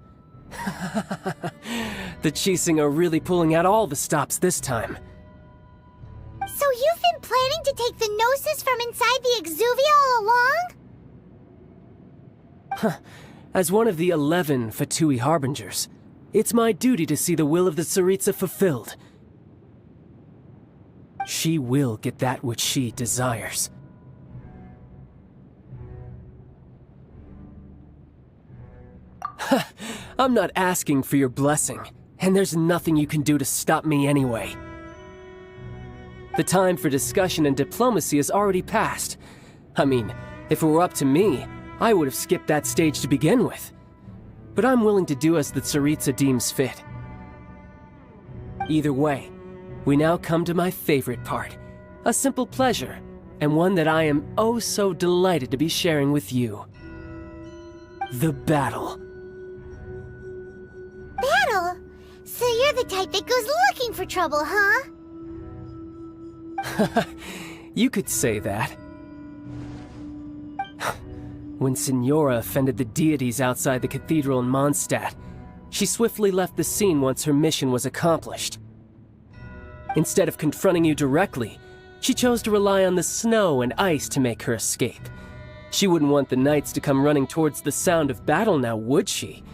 The Chising are really pulling out all the stops this time. So you've been planning to take the Gnosis from inside the Exuvia all along? As one of the 11 Fatui Harbingers, it's my duty to see the will of the Tsaritsa fulfilled. She will get that which she desires. I'm not asking for your blessing, and there's nothing you can do to stop me anyway. The time for discussion and diplomacy has already passed. I mean, if it were up to me, I would have skipped that stage to begin with. But I'm willing to do as the Tsaritsa deems fit. Either way, we now come to my favorite part. A simple pleasure, and one that I am oh so delighted to be sharing with you. The battle. Battle? So you're the type that goes looking for trouble, huh? You could say that. When Signora offended the deities outside the cathedral in Mondstadt, she swiftly left the scene once her mission was accomplished. Instead of confronting you directly, she chose to rely on the snow and ice to make her escape. She wouldn't want the knights to come running towards the sound of battle now, would she?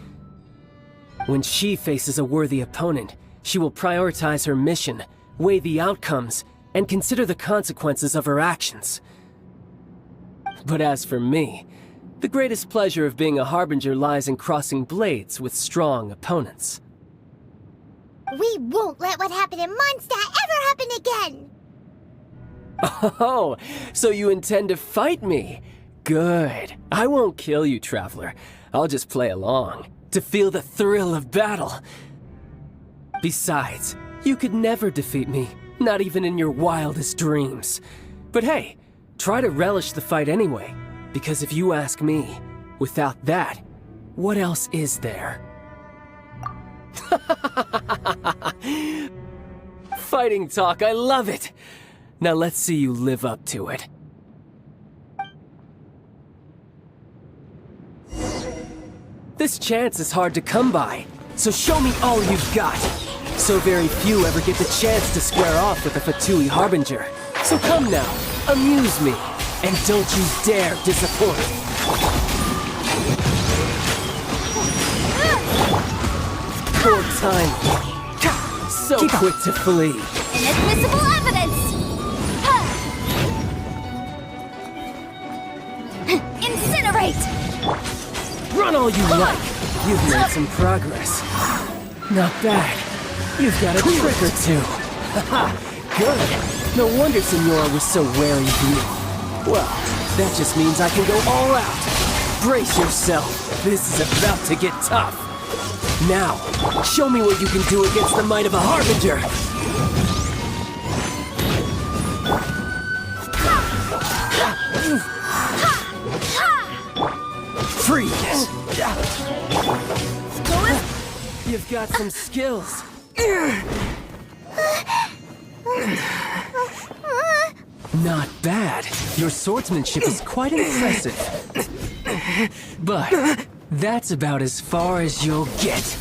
When she faces a worthy opponent, she will prioritize her mission, weigh the outcomes, and consider the consequences of her actions. But as for me, the greatest pleasure of being a harbinger lies in crossing blades with strong opponents. We won't let what happened in Mondstadt ever happen again! Oh, so you intend to fight me? Good. I won't kill you, Traveler. I'll just play along, to feel the thrill of battle. Besides, you could never defeat me, not even in your wildest dreams. But hey, try to relish the fight anyway, because if you ask me, without that, what else is there? Fighting talk, I love it! Now let's see you live up to it. This chance is hard to come by, so show me all you've got. So very few ever get the chance to square off with a Fatui Harbinger. So come now, amuse me, and don't you dare disappoint. Poor time. So quick to flee. Inadmissible evidence! Incinerate! Run all you like. You've made some progress. Not bad. You've got a trick or two. Haha, good. No wonder Signora was so wary of you. Well, that just means I can go all out. Brace yourself. This is about to get tough. Now, show me what you can do against the might of a Harbinger. Freeze! You've got some skills. Not bad. Your swordsmanship is quite impressive. But that's about as far as you'll get.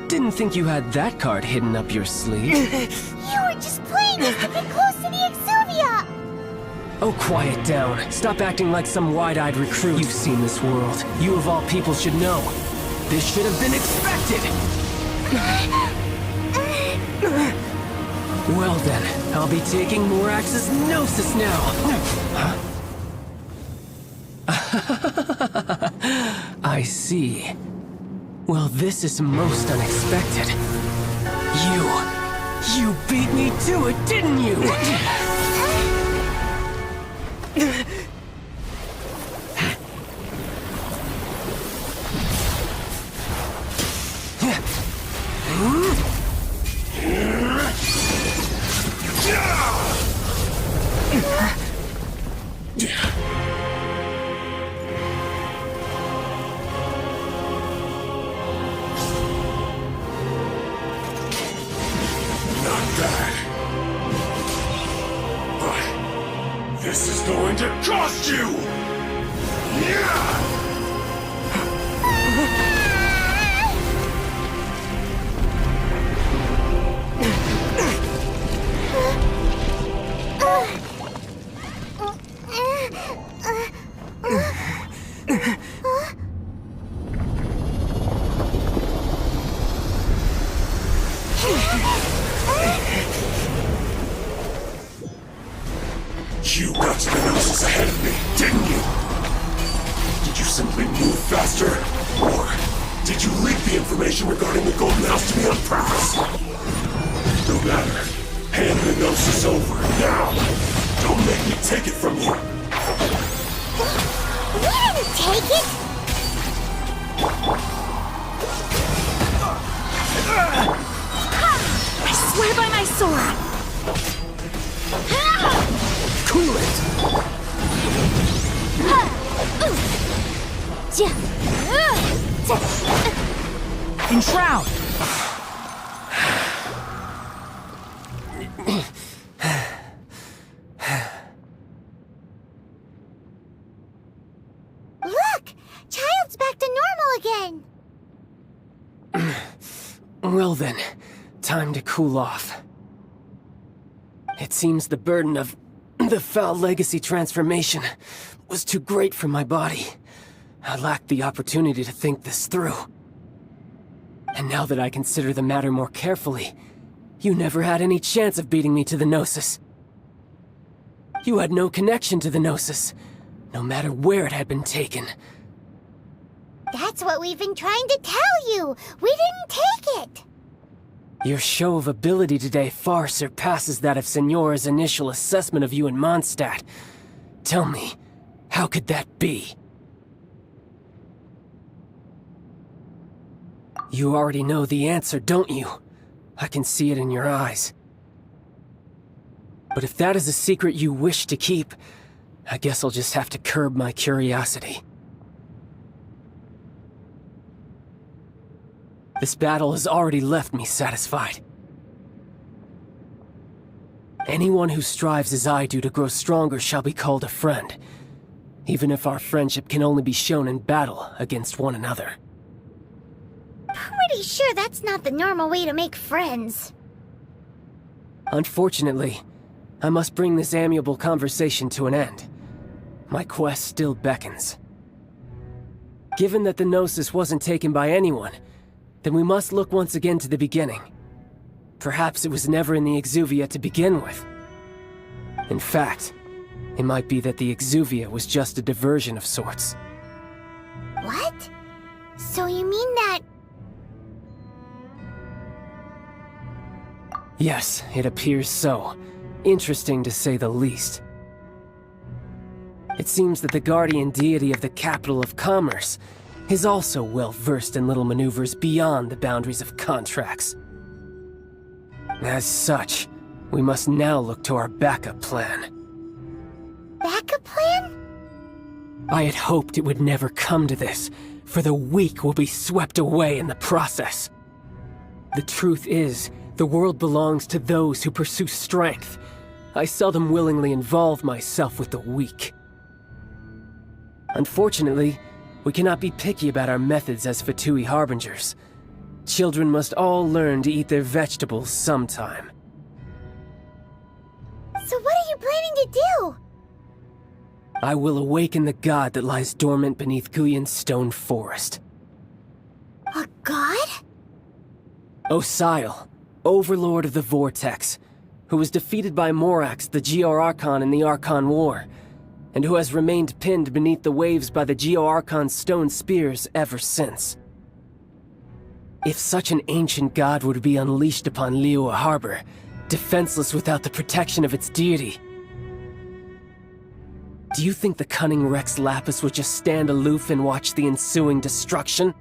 Didn't think you had that card hidden up your sleeve. You were just playing us to get close to the Exuvia! Oh, quiet down. Stop acting like some wide-eyed recruit. You've seen this world. You of all people should know. This should have been expected! Well then, I'll be taking Morax's Gnosis now! I see. Well, this is most unexpected. You beat me to it, didn't you? This is going to cost you! Yeah! ahead of me, didn't you? Did you simply move faster? Or did you leak the information regarding the Golden House to me on purpose? No matter. Hand the Gnosis over, now! Don't make me take it from you! We didn't take it! I swear by my sword! Cool it! Enshroud! Look! Child's back to normal again! Well then, time to cool off. It seems the burden of the foul legacy transformation was too great for my body. I lacked the opportunity to think this through. And now that I consider the matter more carefully, you never had any chance of beating me to the Gnosis. You had no connection to the Gnosis, no matter where it had been taken. That's what we've been trying to tell you! We didn't take it! Your show of ability today far surpasses that of Signora's initial assessment of you in Mondstadt. Tell me, how could that be? You already know the answer, don't you? I can see it in your eyes. But if that is a secret you wish to keep, I guess I'll just have to curb my curiosity. This battle has already left me satisfied. Anyone who strives as I do to grow stronger shall be called a friend, even if our friendship can only be shown in battle against one another. Pretty sure that's not the normal way to make friends. Unfortunately, I must bring this amiable conversation to an end. My quest still beckons. Given that the Gnosis wasn't taken by anyone, then we must look once again to the beginning. Perhaps it was never in the Exuvia to begin with. In fact, it might be that the Exuvia was just a diversion of sorts. What? So you mean that... Yes, it appears so. Interesting to say the least. It seems that the guardian deity of the capital of commerce is also well versed in little maneuvers beyond the boundaries of contracts. As such, we must now look to our backup plan. Backup plan? I had hoped it would never come to this, for the weak will be swept away in the process. The truth is, the world belongs to those who pursue strength. I seldom willingly involve myself with the weak. Unfortunately, we cannot be picky about our methods as Fatui Harbingers. Children must all learn to eat their vegetables sometime. So what are you planning to do? I will awaken the god that lies dormant beneath Guyon's stone forest. A god? Osial, overlord of the Vortex, who was defeated by Morax, the Geo-Archon in the Archon War, and who has remained pinned beneath the waves by the Geo-Archon's stone spears ever since. If such an ancient god were to be unleashed upon Liyue Harbor, defenseless without the protection of its deity, do you think the cunning Rex Lapis would just stand aloof and watch the ensuing destruction?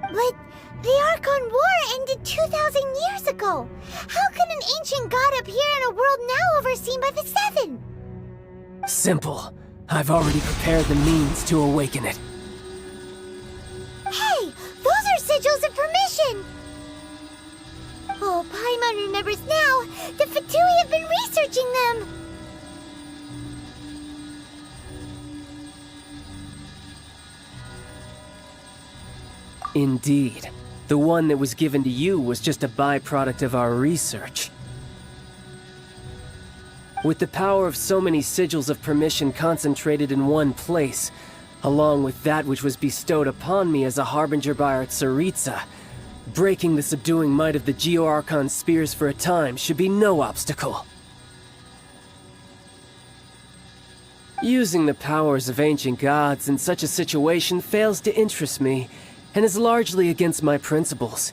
But the Archon War ended 2,000 years ago. How can an ancient god appear in a world now overseen by the Seven? Simple. I've already prepared the means to awaken it. Hey, those are sigils of permission! Oh, Paimon remembers now. The Fatui have been researching them. Indeed. The one that was given to you was just a byproduct of our research. With the power of so many sigils of permission concentrated in one place, along with that which was bestowed upon me as a harbinger by our Tsaritsa, breaking the subduing might of the Geo-Archon spears for a time should be no obstacle. Using the powers of ancient gods in such a situation fails to interest me, and is largely against my principles.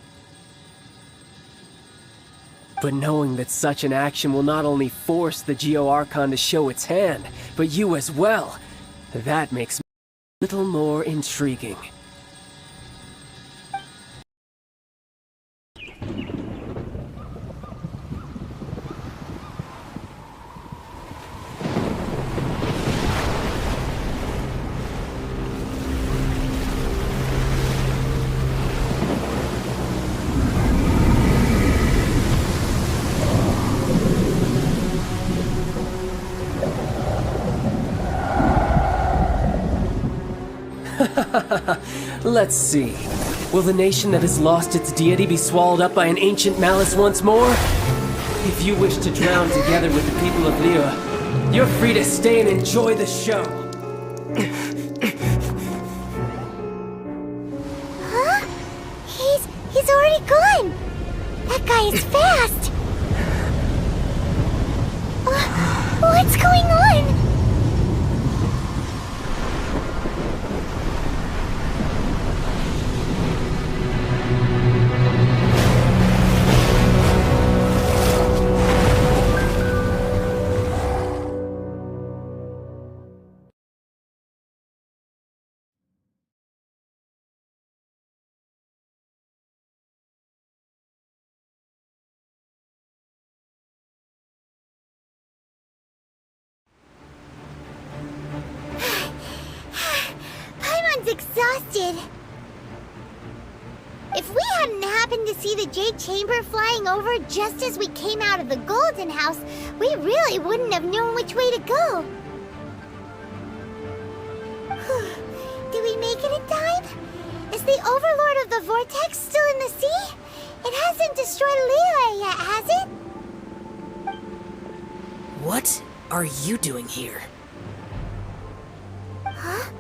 But knowing that such an action will not only force the Geo-Archon to show its hand, but you as well, that makes me a little more intriguing. Let's see. Will the nation that has lost its deity be swallowed up by an ancient malice once more? If you wish to drown together with the people of Liyue, you're free to stay and enjoy the show. Huh? He's already gone! That guy is fast! What's going on? Exhausted. If we hadn't happened to see the Jade Chamber flying over just as we came out of the Golden House, we really wouldn't have known which way to go. Did we make it in time? Is the Overlord of the Vortex still in the sea? It hasn't destroyed Liyue yet, has it? What are you doing here? Huh?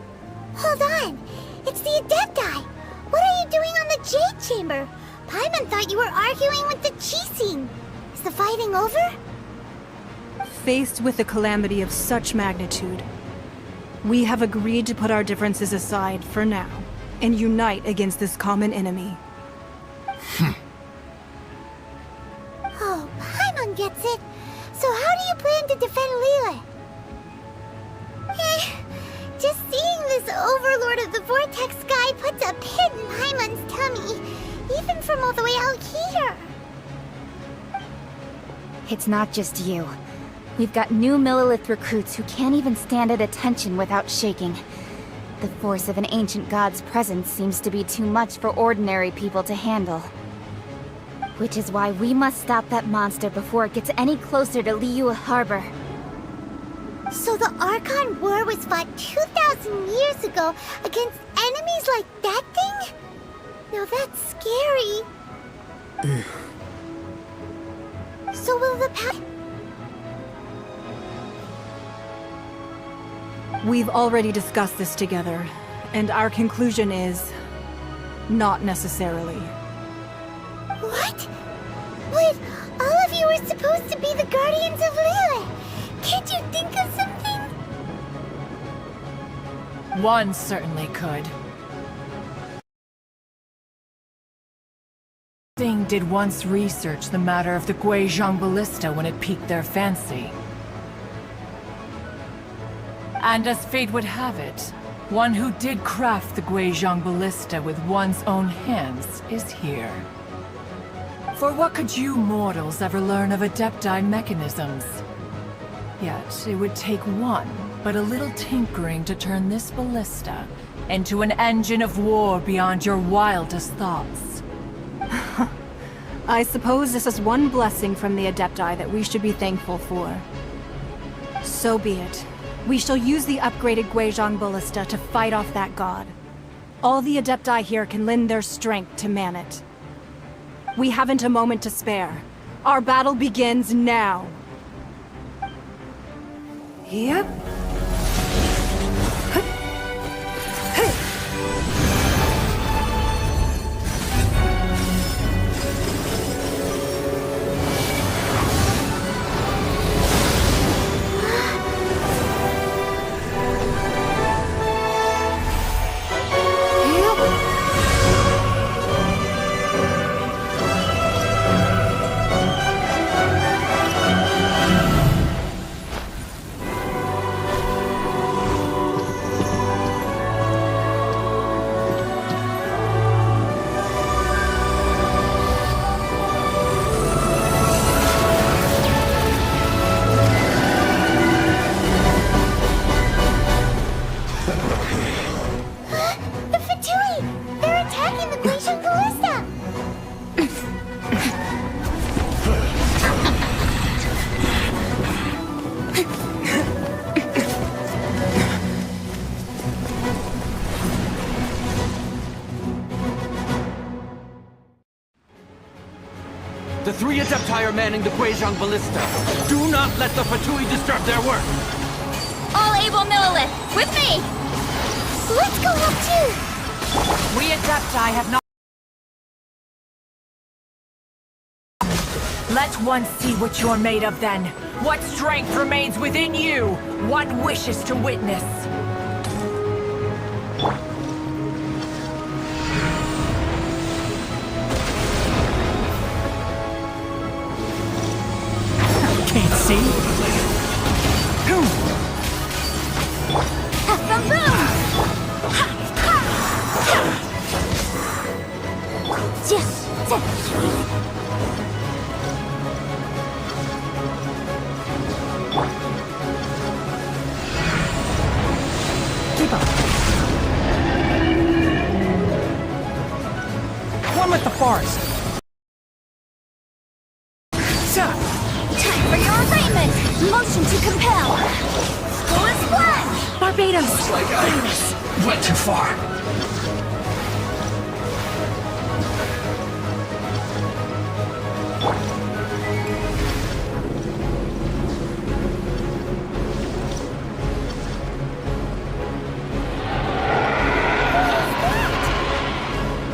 Hold on! It's the Adepti! What are you doing on the Jade Chamber? Paimon thought you were arguing with the Qixing. Is the fighting over? Faced with a calamity of such magnitude, we have agreed to put our differences aside for now and unite against this common enemy. Oh, Paimon gets it. So how do you plan to defend Liyue? Just seeing this Overlord of the Vortex guy puts a pit in Paimon's tummy, even from all the way out here. It's not just you. We've got new Millilith recruits who can't even stand at attention without shaking. The force of an ancient god's presence seems to be too much for ordinary people to handle. Which is why we must stop that monster before it gets any closer to Liyue Harbor. So the Archon War was fought 2,000 years ago against enemies like that thing? Now that's scary. So will the We've already discussed this together, and our conclusion is... not necessarily. What? But all of you were supposed to be the Guardians of Liyue. Can't you think of something? One certainly could. Thing did once research the matter of the Guizhong Ballista when it piqued their fancy. And as fate would have it, one who did craft the Guizhong Ballista with one's own hands is here. For what could you mortals ever learn of Adepti mechanisms? Yet, it would take one, but a little tinkering to turn this ballista into an engine of war beyond your wildest thoughts. I suppose this is one blessing from the Adepti that we should be thankful for. So be it. We shall use the upgraded Guizhong Ballista to fight off that god. All the Adepti here can lend their strength to man it. We haven't a moment to spare. Our battle begins now. Yep. The 3 Adepti are manning the Guizhong Ballista. Do not let the Fatui disturb their work. All able Millilith, with me! Let's go up too! We Adepti have not... Let one see what you're made of then. What strength remains within you? One wishes to witness. Can't see. Keep up. One with the forest. Time for your arraignment! Motion to compel! Full and splash! Barbados! Like I went too far.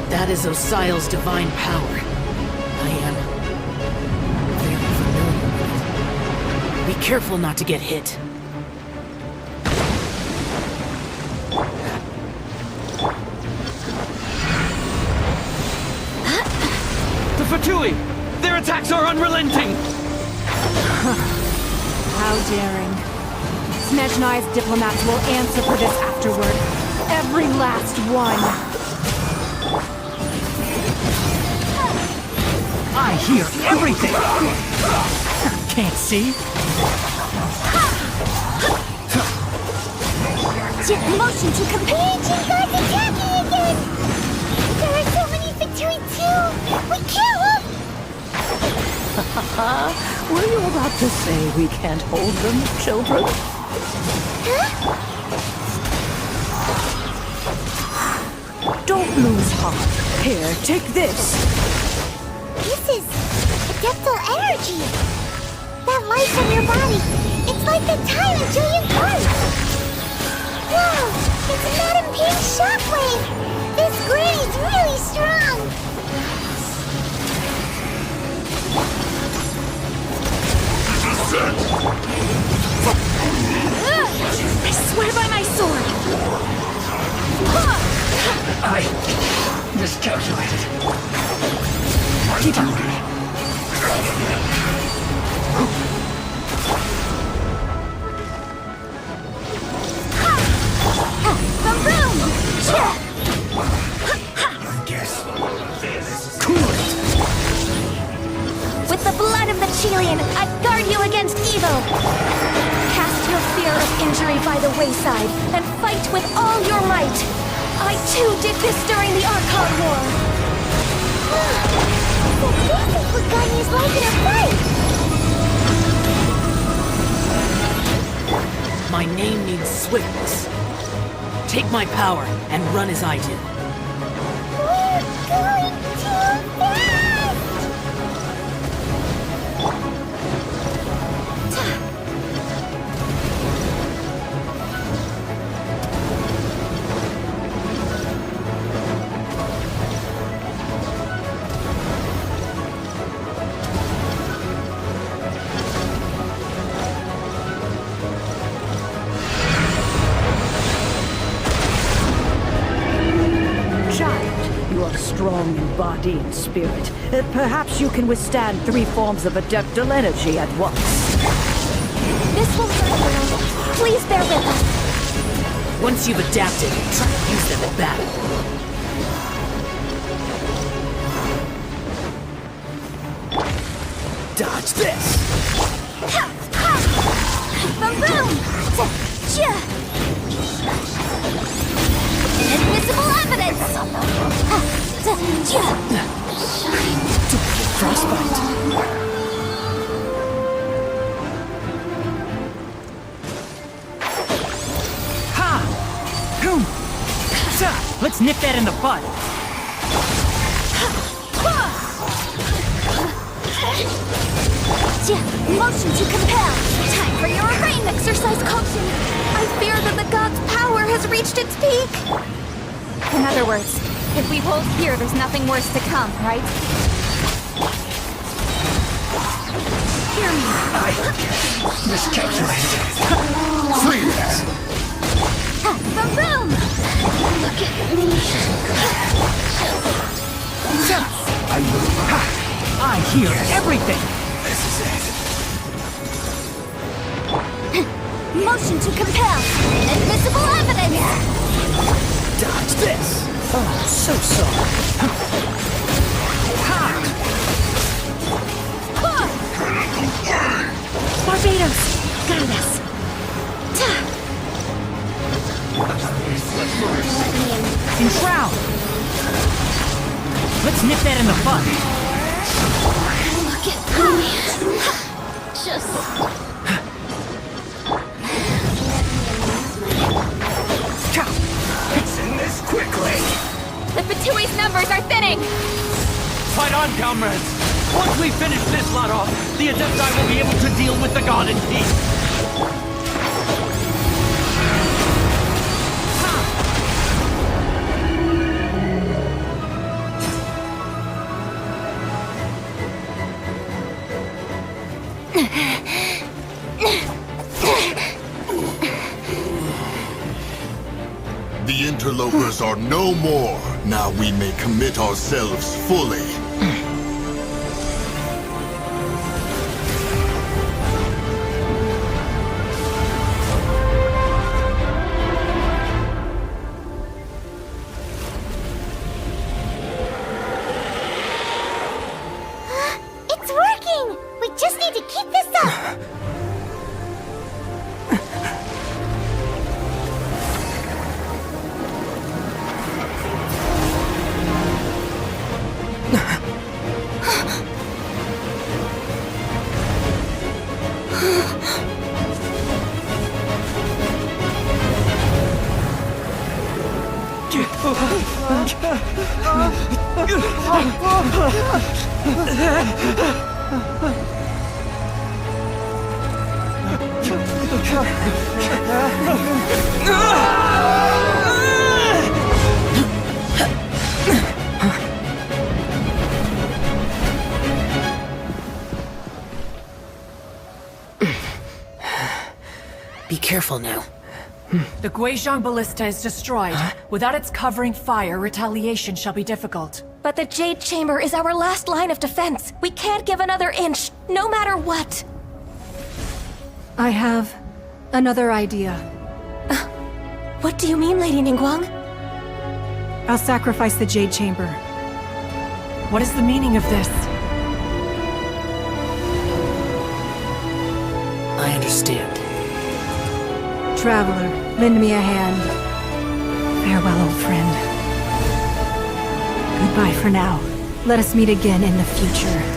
That is Osial's divine power. I am very familiar with it. Be careful not to get hit. The Fatui! Their attacks are unrelenting! How daring. Snezhnai's diplomats will answer for this afterward. Every last one. I hear everything! Can't see? Motion to compel! Guys attacking again! There are so many Fatui too! We can't look! Were you about to say we can't hold them, children? Don't lose heart. Here, take this. This is adeptal energy. That light from your body. It's like the time of Julian Park. Wow, it's a Madam Pink shockwave. This granny's really strong. I swear by my sword! I miscalculated. Keep on. With the blood of the Chilean, I guard you against evil! Cast your fear of injury by the wayside, and fight with all your might! I too did this during the Archon War! So this is what Ganya's like in a fight! My name means swiftness. Take my power and run as I do. We're going too fast! You are strong in body and spirit. Perhaps you can withstand 3 forms of adeptal energy at once. This will hurt, Girl. Please bear with us. Once you've adapted, try to use them in battle. Dodge this! Boom! Invisible evidence! Frostbite. Ha! Boom! Let's nip that in the bud. Motion to compel. Time for your brain exercise, coaching. I fear that the god's power has reached its peak. In other words, if we hold here, there's nothing worse to come, right? Hear me. I miscalculated. Please. Boom! Look at me. I hear everything! This is it. Motion to compel. Invisible evidence. Dodge this! Oh, so sorry. Barbados, guide us. Enshroud! Let's nip that in the bud. Look at me. Just... Fixing this quickly. The Fatui's numbers are thinning! Fight on, comrades! Once we finish this lot off, the Adepti will be able to deal with the god in peace. The interlopers are no more. Now we may commit ourselves fully. It's working! We just need to keep this up! Be careful now. The Guizhong Ballista is destroyed. Without its covering fire, retaliation shall be difficult. But the Jade Chamber is our last line of defense. We can't give another inch, no matter what. I have another idea. What do you mean, Lady Ningguang? I'll sacrifice the Jade Chamber. What is the meaning of this? I understand. Traveler, lend me a hand. Farewell, old friend. Goodbye for now. Let us meet again in the future.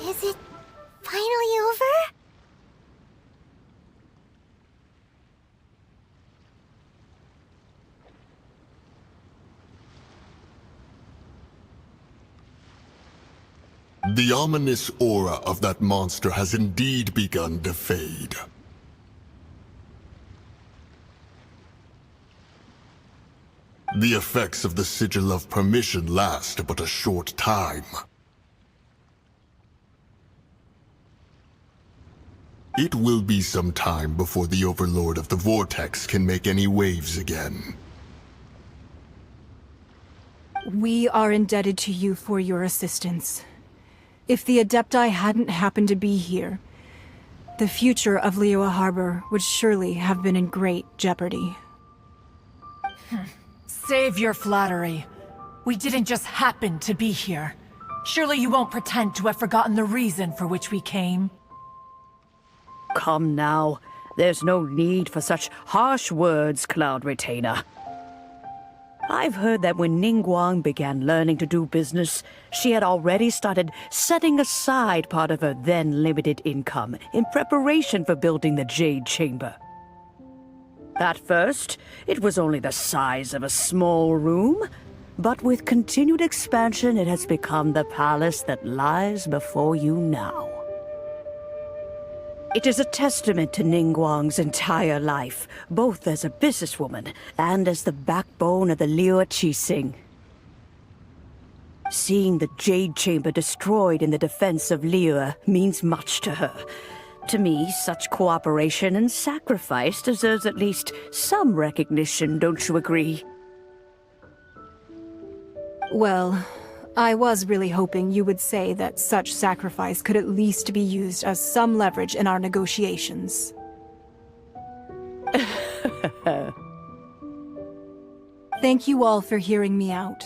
Is it finally over? The ominous aura of that monster has indeed begun to fade. The effects of the Sigil of Permission last but a short time. It will be some time before the Overlord of the Vortex can make any waves again. We are indebted to you for your assistance. If the Adepti hadn't happened to be here, the future of Liyue Harbor would surely have been in great jeopardy. Save your flattery. We didn't just happen to be here. Surely you won't pretend to have forgotten the reason for which we came. Come now. There's no need for such harsh words, Cloud Retainer. I've heard that when Ningguang began learning to do business, she had already started setting aside part of her then limited income in preparation for building the Jade Chamber. At first, it was only the size of a small room, but with continued expansion, it has become the palace that lies before you now. It is a testament to Ningguang's entire life, both as a businesswoman and as the backbone of the Liyue Qixing. Seeing the Jade Chamber destroyed in the defense of Liyue means much to her. To me, such cooperation and sacrifice deserves at least some recognition, don't you agree? Well, I was really hoping you would say that such sacrifice could at least be used as some leverage in our negotiations. Thank you all for hearing me out.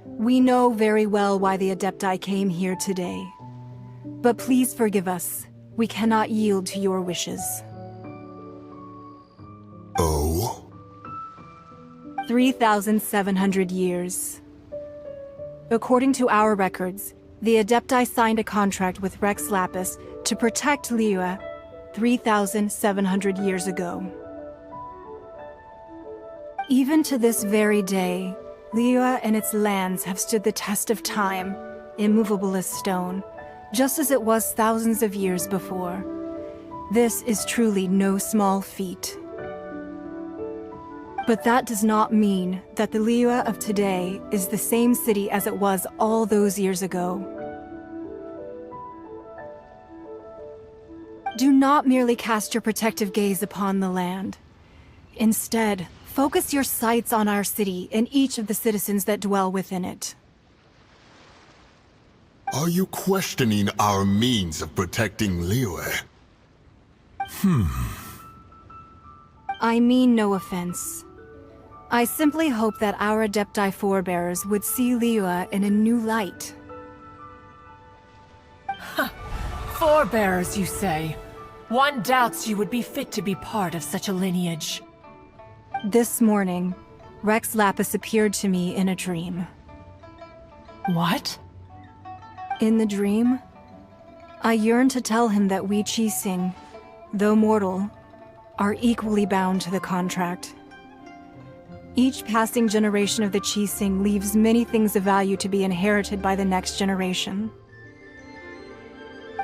We know very well why the Adepti came here today. But please forgive us. We cannot yield to your wishes. Oh? 3,700 years. According to our records, the Adepti signed a contract with Rex Lapis to protect Liyue 3,700 years ago. Even to this very day, Liyue and its lands have stood the test of time, immovable as stone, just as it was thousands of years before. This is truly no small feat. But that does not mean that the Liyue of today is the same city as it was all those years ago. Do not merely cast your protective gaze upon the land. Instead, focus your sights on our city and each of the citizens that dwell within it. Are you questioning our means of protecting Liyue? I mean no offense. I simply hope that our Adepti forebears would see Liyue in a new light. Forebears, you say? One doubts you would be fit to be part of such a lineage. This morning, Rex Lapis appeared to me in a dream. What? In the dream, I yearned to tell him that we Qixing, though mortal, are equally bound to the contract. Each passing generation of the Qixing leaves many things of value to be inherited by the next generation.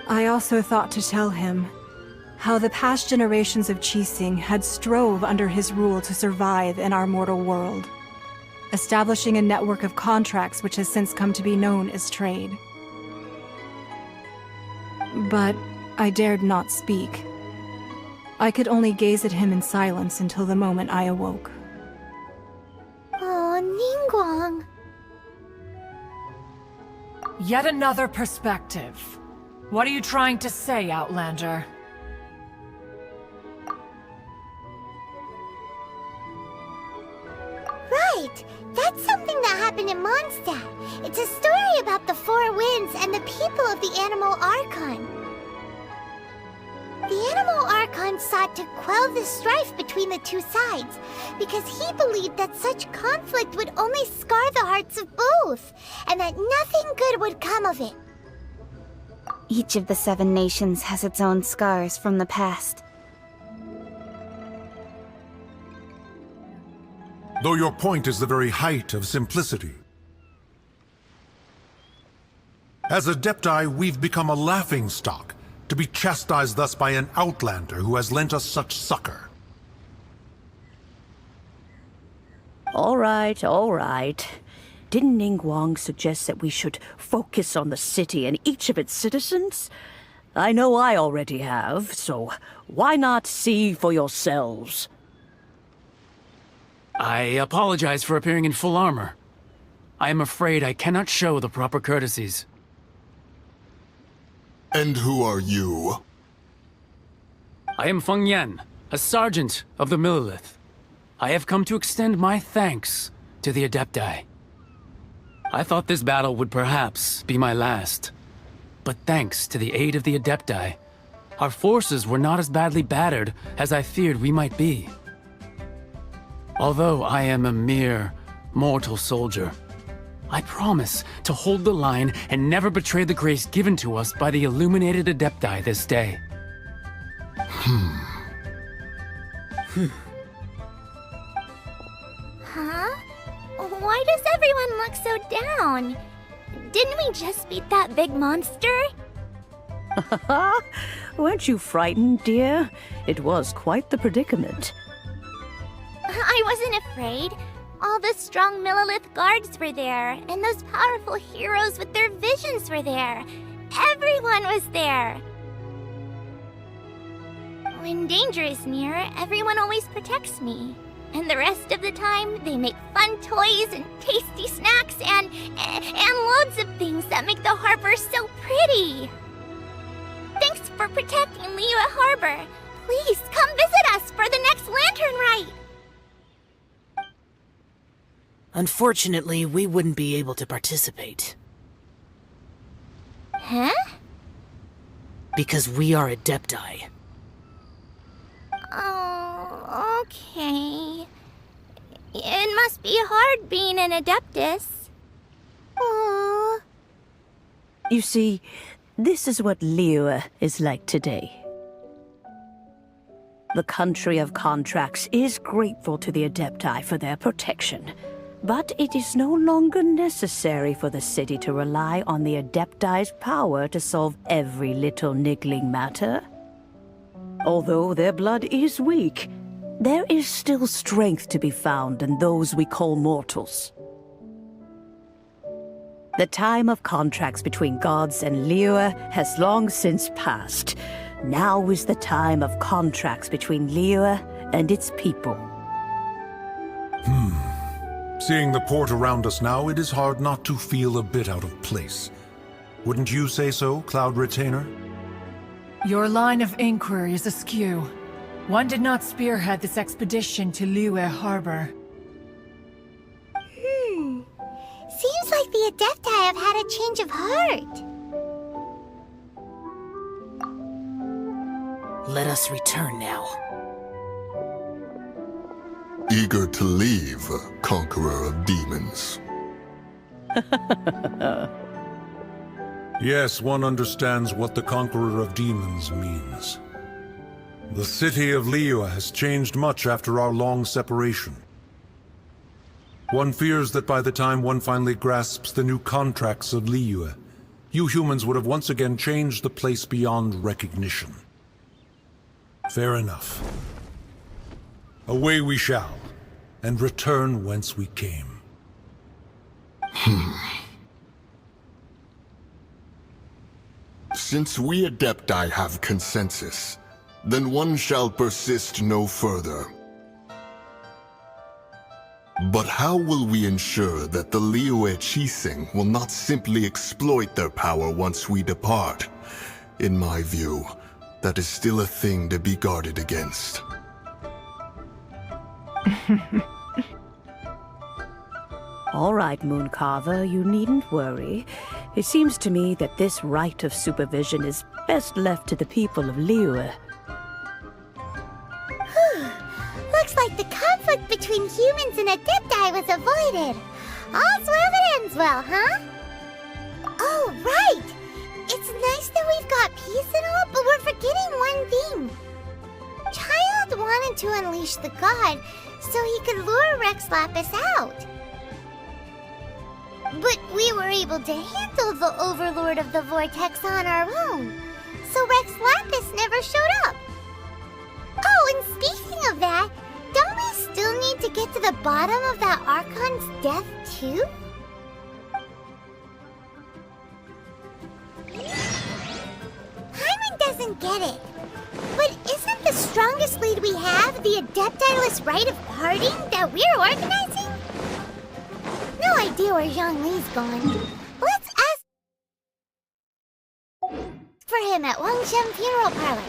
I also thought to tell him how the past generations of Qixing had strove under his rule to survive in our mortal world, establishing a network of contracts which has since come to be known as trade. But I dared not speak. I could only gaze at him in silence until the moment I awoke. Oh, Ningguang. Yet another perspective. What are you trying to say, Outlander? Right! That's something that happened in Mondstadt. It's a story about the Four Winds and the people of the Animal Archon. The Animal Archon sought to quell the strife between the two sides, because he believed that such conflict would only scar the hearts of both, and that nothing good would come of it. Each of the 7 nations has its own scars from the past. Though your point is the very height of simplicity. As Adepti, we've become a laughingstock, to be chastised thus by an outlander who has lent us such succor. All right, all right. Didn't Ningguang suggest that we should focus on the city and each of its citizens? I know I already have, so why not see for yourselves? I apologize for appearing in full armor. I am afraid I cannot show the proper courtesies. And who are you? I am Feng Yan, a sergeant of the Millilith. I have come to extend my thanks to the Adepti. I thought this battle would perhaps be my last. But thanks to the aid of the Adepti, our forces were not as badly battered as I feared we might be. Although I am a mere mortal soldier, I promise to hold the line and never betray the grace given to us by the illuminated Adepti this day. Huh? Why does everyone look so down? Didn't we just beat that big monster? Weren't you frightened, dear? It was quite the predicament. I wasn't afraid. All the strong Millilith guards were there, and those powerful heroes with their visions were there. Everyone was there. When danger is near, everyone always protects me. And the rest of the time, they make fun toys and tasty snacks and loads of things that make the harbor so pretty. Thanks for protecting Liyue Harbor. Please come visit us for the next lantern rite. Unfortunately, we wouldn't be able to participate. Huh? Because we are Adepti. Oh, okay. It must be hard being an Adeptus. Aww. You see, this is what Liyue is like today. The country of contracts is grateful to the Adepti for their protection, but it is no longer necessary for the city to rely on the Adepti's power to solve every little niggling matter. Although their blood is weak, there is still strength to be found in those we call mortals. The time of contracts between gods and Liyue has long since passed. Now is the time of contracts between Liyue and its people. Seeing the port around us now, it is hard not to feel a bit out of place. Wouldn't you say so, Cloud Retainer? Your line of inquiry is askew. One did not spearhead this expedition to Liyue Harbor. Seems like the Adepti have had a change of heart. Let us return now. Eager to leave, Conqueror of Demons. Yes, one understands what the Conqueror of Demons means. The city of Liyue has changed much after our long separation. One fears that by the time one finally grasps the new contracts of Liyue, you humans would have once again changed the place beyond recognition. Fair enough. Away we shall, and return whence we came. Since we Adepti have consensus, then one shall persist no further. But how will we ensure that the Liyue Qixing will not simply exploit their power once we depart? In my view, that is still a thing to be guarded against. All right, Mooncarver, you needn't worry. It seems to me that this right of supervision is best left to the people of Liyue. Looks like the conflict between humans and Adepti was avoided. All's well that ends well, huh? Oh, right! It's nice that we've got peace and all, but we're forgetting one thing. Child wanted to unleash the god so he could lure Rex Lapis out. But we were able to handle the Overlord of the Vortex on our own, so Rex Lapis never showed up. Oh, and speaking of that, don't we still need to get to the bottom of that Archon's death, too? Paimon But isn't the strongest lead we have the Adeptiless rite of parting that we're organizing? No idea where Zhongli's gone. Let's ask for him at Wangshan Funeral Parlor.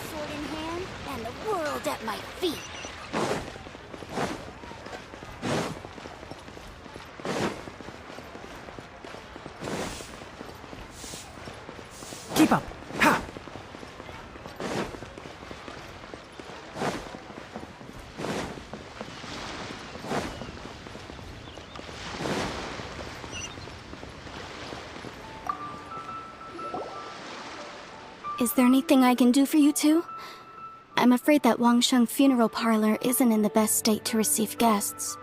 Sword in hand and the world at my feet. Keep up. Ha! Is there anything I can do for you two? I'm afraid that Wangsheng Funeral Parlor isn't in the best state to receive guests.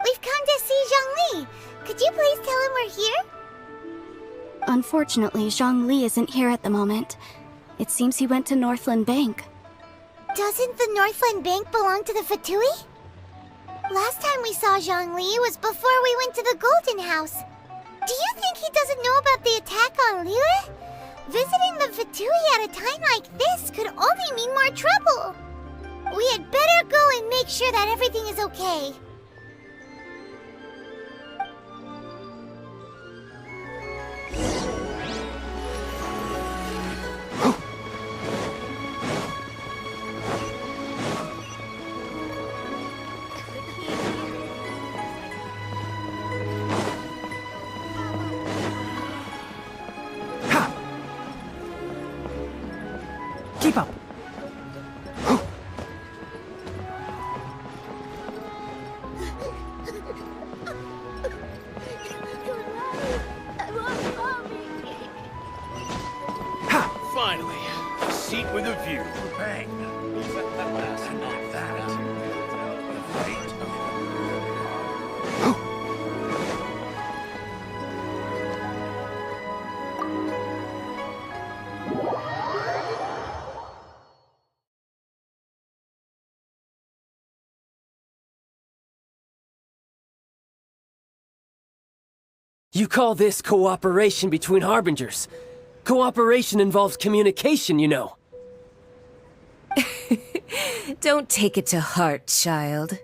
We've come to see Zhongli. Could you please tell him we're here? Unfortunately, Zhongli isn't here at the moment. It seems he went to Northland Bank. Doesn't the Northland Bank belong to the Fatui? Last time we saw Zhongli was before we went to the Golden House. Do you think he doesn't know about the attack on Liyue? Visiting the Fatui at a time like this could only mean more trouble. We had better go and make sure that everything is okay. Keep up. Finally, a seat with a view. Bang. You call this cooperation between Harbingers? Cooperation involves communication, you know. Don't take it to heart, child.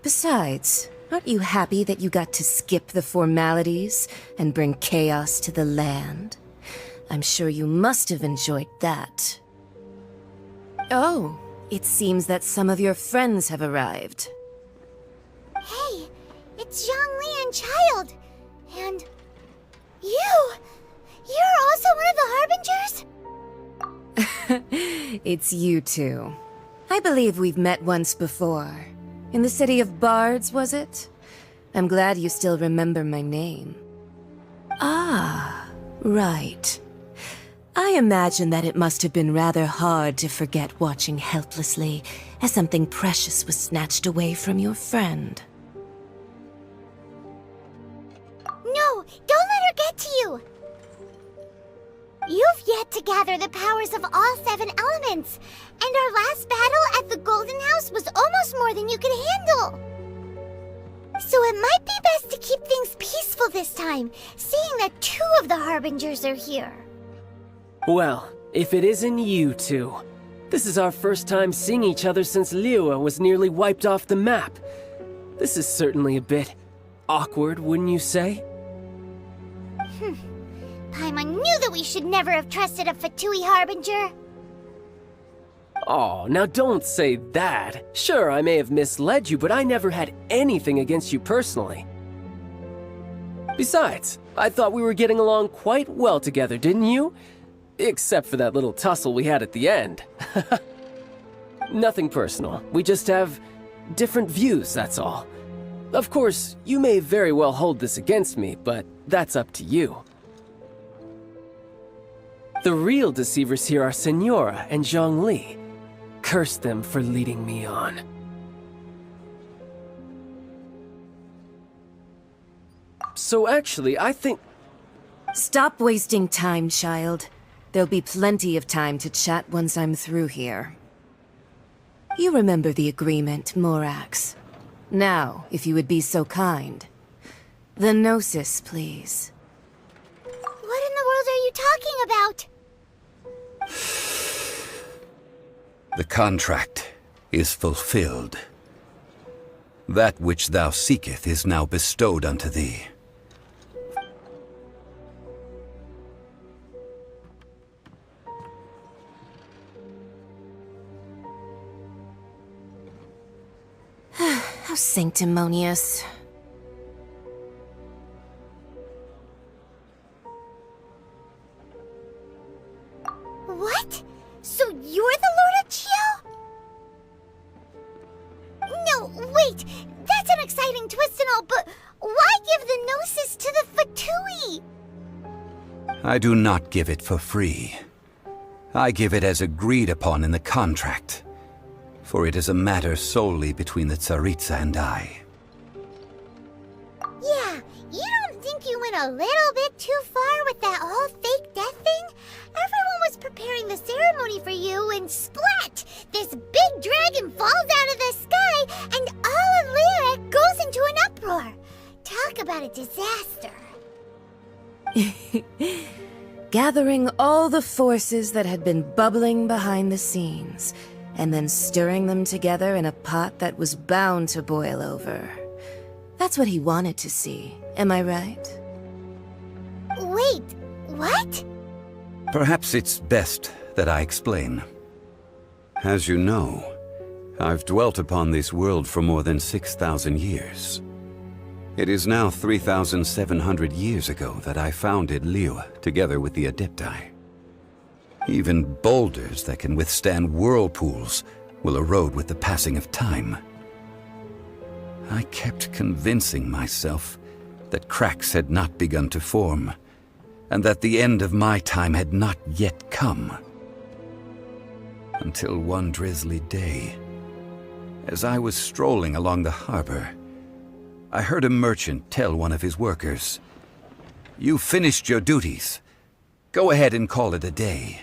Besides, aren't you happy that you got to skip the formalities and bring chaos to the land? I'm sure you must have enjoyed that. Oh, it seems that some of your friends have arrived. Hey, it's Zhongli and Child. And you're also one of the Harbingers? It's you two. I believe we've met once before. In the city of Bards, was it? I'm glad you still remember my name. Ah, right. I imagine that it must have been rather hard to forget watching helplessly as something precious was snatched away from your friend. No, don't let her get to you! You've yet to gather the powers of all 7 elements, and our last battle at the Golden House was almost more than you could handle. So it might be best to keep things peaceful this time, seeing that 2 of the Harbingers are here. Well, if it isn't you two. This is our first time seeing each other since Liyue was nearly wiped off the map. This is certainly a bit awkward, wouldn't you say? Paimon knew that we should never have trusted a Fatui Harbinger. Oh, now don't say that. Sure, I may have misled you, but I never had anything against you personally. Besides, I thought we were getting along quite well together, didn't you? Except for that little tussle we had at the end. Nothing personal. We just have different views, that's all. Of course, you may very well hold this against me, but that's up to you. The real deceivers here are Senora and Zhongli. Curse them for leading me on. So actually, I think... Stop wasting time, child. There'll be plenty of time to chat once I'm through here. You remember the agreement, Morax. Now, if you would be so kind. The Gnosis, please. What in the world are you talking about? The contract is fulfilled. That which thou seeketh is now bestowed unto thee. How sanctimonious. What? So you're the Lord of Chio? No, wait! That's an exciting twist and all, but why give the Gnosis to the Fatui? I do not give it for free. I give it as agreed upon in the contract, for it is a matter solely between the Tsaritsa and I. Yeah, you don't think you went a little bit too far with that whole fake death thing? Everyone was preparing the ceremony for you, and splat! This big dragon falls out of the sky, and all of Lyra goes into an uproar. Talk about a disaster. Gathering all the forces that had been bubbling behind the scenes, and then stirring them together in a pot that was bound to boil over. That's what he wanted to see, am I right? Wait, what? Perhaps it's best that I explain. As you know, I've dwelt upon this world for more than 6,000 years. It is now 3,700 years ago that I founded Liyue together with the Adepti. Even boulders that can withstand whirlpools will erode with the passing of time. I kept convincing myself that cracks had not begun to form, and that the end of my time had not yet come. Until one drizzly day, as I was strolling along the harbor, I heard a merchant tell one of his workers, "You finished your duties. Go ahead and call it a day."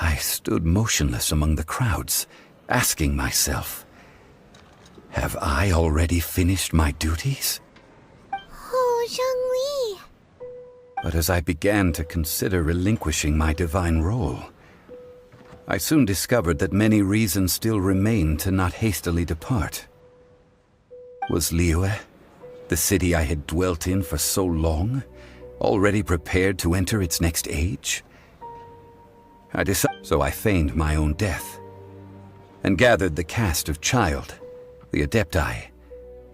I stood motionless among the crowds, asking myself, have I already finished my duties? Oh, Zhongli. But as I began to consider relinquishing my divine role, I soon discovered that many reasons still remained to not hastily depart. Was Liyue, the city I had dwelt in for so long, already prepared to enter its next age? So I feigned my own death, and gathered the cast of Child, the Adepti,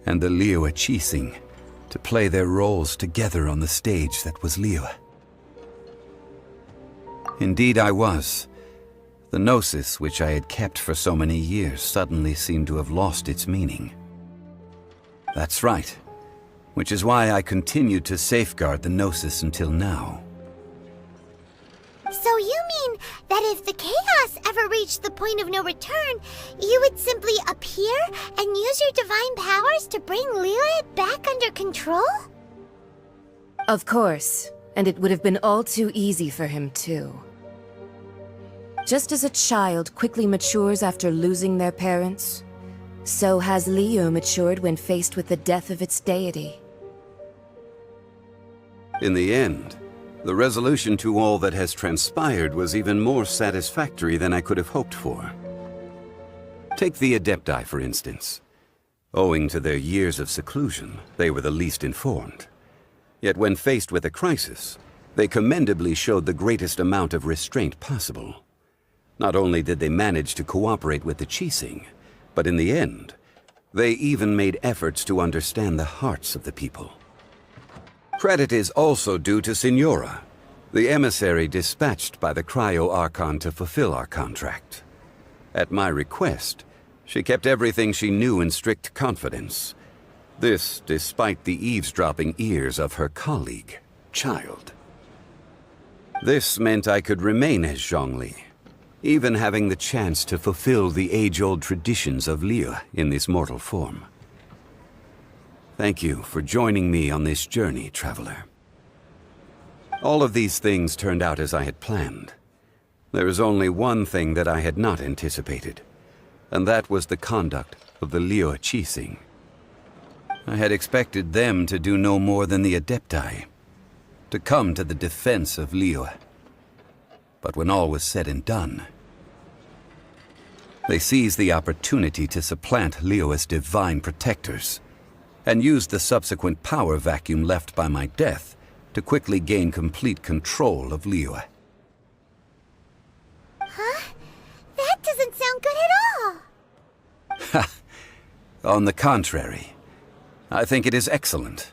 and the Liyue Qixing to play their roles together on the stage that was Liyue. Indeed I was. The Gnosis which I had kept for so many years suddenly seemed to have lost its meaning. That's right, which is why I continued to safeguard the Gnosis until now. So you mean that if the chaos ever reached the point of no return, you would simply appear and use your divine powers to bring Liyue back under control? Of course, and it would have been all too easy for him too. Just as a child quickly matures after losing their parents, so has Liyue matured when faced with the death of its deity. In the end, the resolution to all that has transpired was even more satisfactory than I could have hoped for. Take the Adepti, for instance. Owing to their years of seclusion, they were the least informed. Yet when faced with a crisis, they commendably showed the greatest amount of restraint possible. Not only did they manage to cooperate with the Qixing, but in the end, they even made efforts to understand the hearts of the people. Credit is also due to Signora, the emissary dispatched by the Cryo-Archon to fulfill our contract. At my request, she kept everything she knew in strict confidence. This despite the eavesdropping ears of her colleague, Child. This meant I could remain as Zhongli, even having the chance to fulfill the age-old traditions of Liyue in this mortal form. Thank you for joining me on this journey, traveler. All of these things turned out as I had planned. There is only one thing that I had not anticipated, and that was the conduct of the Liyue Qixing. I had expected them to do no more than the Adepti, to come to the defense of Liyue. But when all was said and done, they seized the opportunity to supplant Liyue's divine protectors, and used the subsequent power vacuum left by my death to quickly gain complete control of Liyue. Huh? That doesn't sound good at all! Ha! On the contrary, I think it is excellent.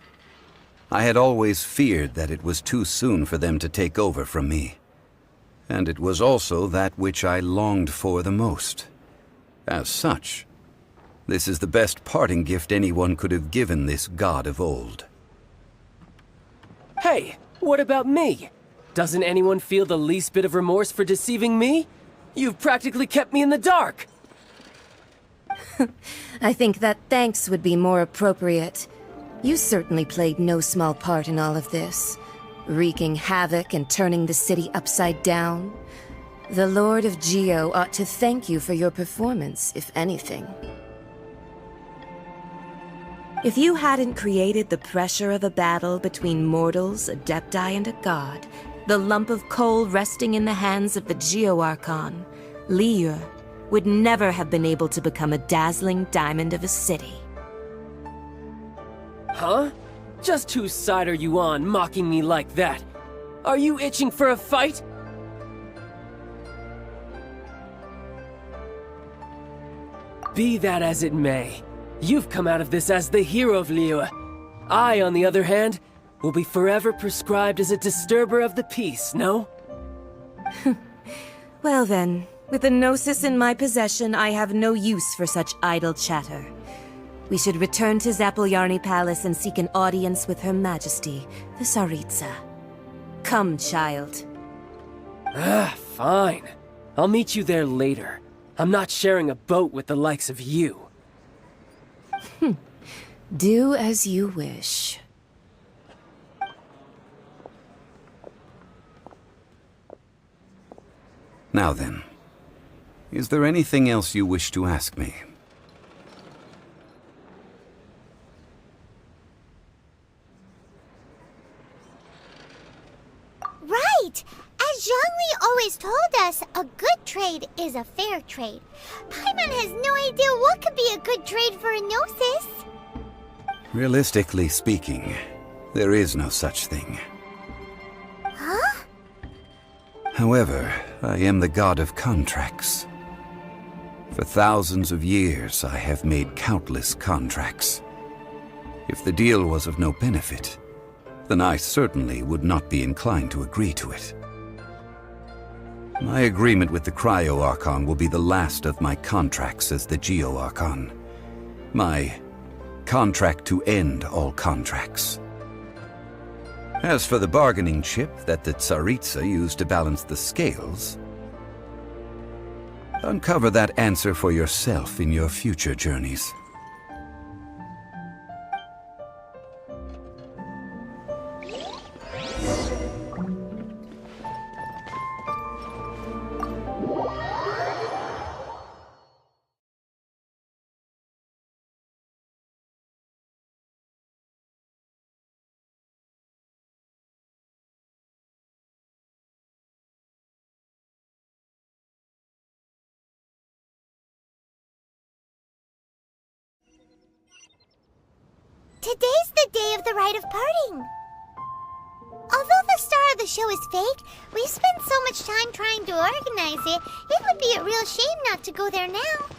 I had always feared that it was too soon for them to take over from me. And it was also that which I longed for the most. As such, this is the best parting gift anyone could have given this god of old. Hey, what about me? Doesn't anyone feel the least bit of remorse for deceiving me? You've practically kept me in the dark! I think that thanks would be more appropriate. You certainly played no small part in all of this, wreaking havoc and turning the city upside down. The Lord of Geo ought to thank you for your performance, if anything. If you hadn't created the pressure of a battle between mortals, Adepti, and a god, the lump of coal resting in the hands of the Geo Archon, Liyue, would never have been able to become a dazzling diamond of a city. Huh? Just whose side are you on, mocking me like that? Are you itching for a fight? Be that as it may, you've come out of this as the hero of Liyue. I, on the other hand, will be forever prescribed as a disturber of the peace, no? Well then, with the Gnosis in my possession, I have no use for such idle chatter. We should return to Zapoljarny Palace and seek an audience with Her Majesty, the Tsaritsa. Come, child. Fine. I'll meet you there later. I'm not sharing a boat with the likes of you. Do as you wish. Now then, is there anything else you wish to ask me? Right! As Zhongli always told us, a good trade is a fair trade. Paimon has no idea what could be a good trade for a Gnosis. Realistically speaking, there is no such thing. Huh? However, I am the god of contracts. For thousands of years, I have made countless contracts. If the deal was of no benefit, then I certainly would not be inclined to agree to it. My agreement with the Cryo Archon will be the last of my contracts as the Geo Archon. My contract to end all contracts. As for the bargaining chip that the Tsaritsa used to balance the scales, uncover that answer for yourself in your future journeys. Today's the day of the rite of parting. Although the star of the show is fake, we spent so much time trying to organize it, it would be a real shame not to go there now.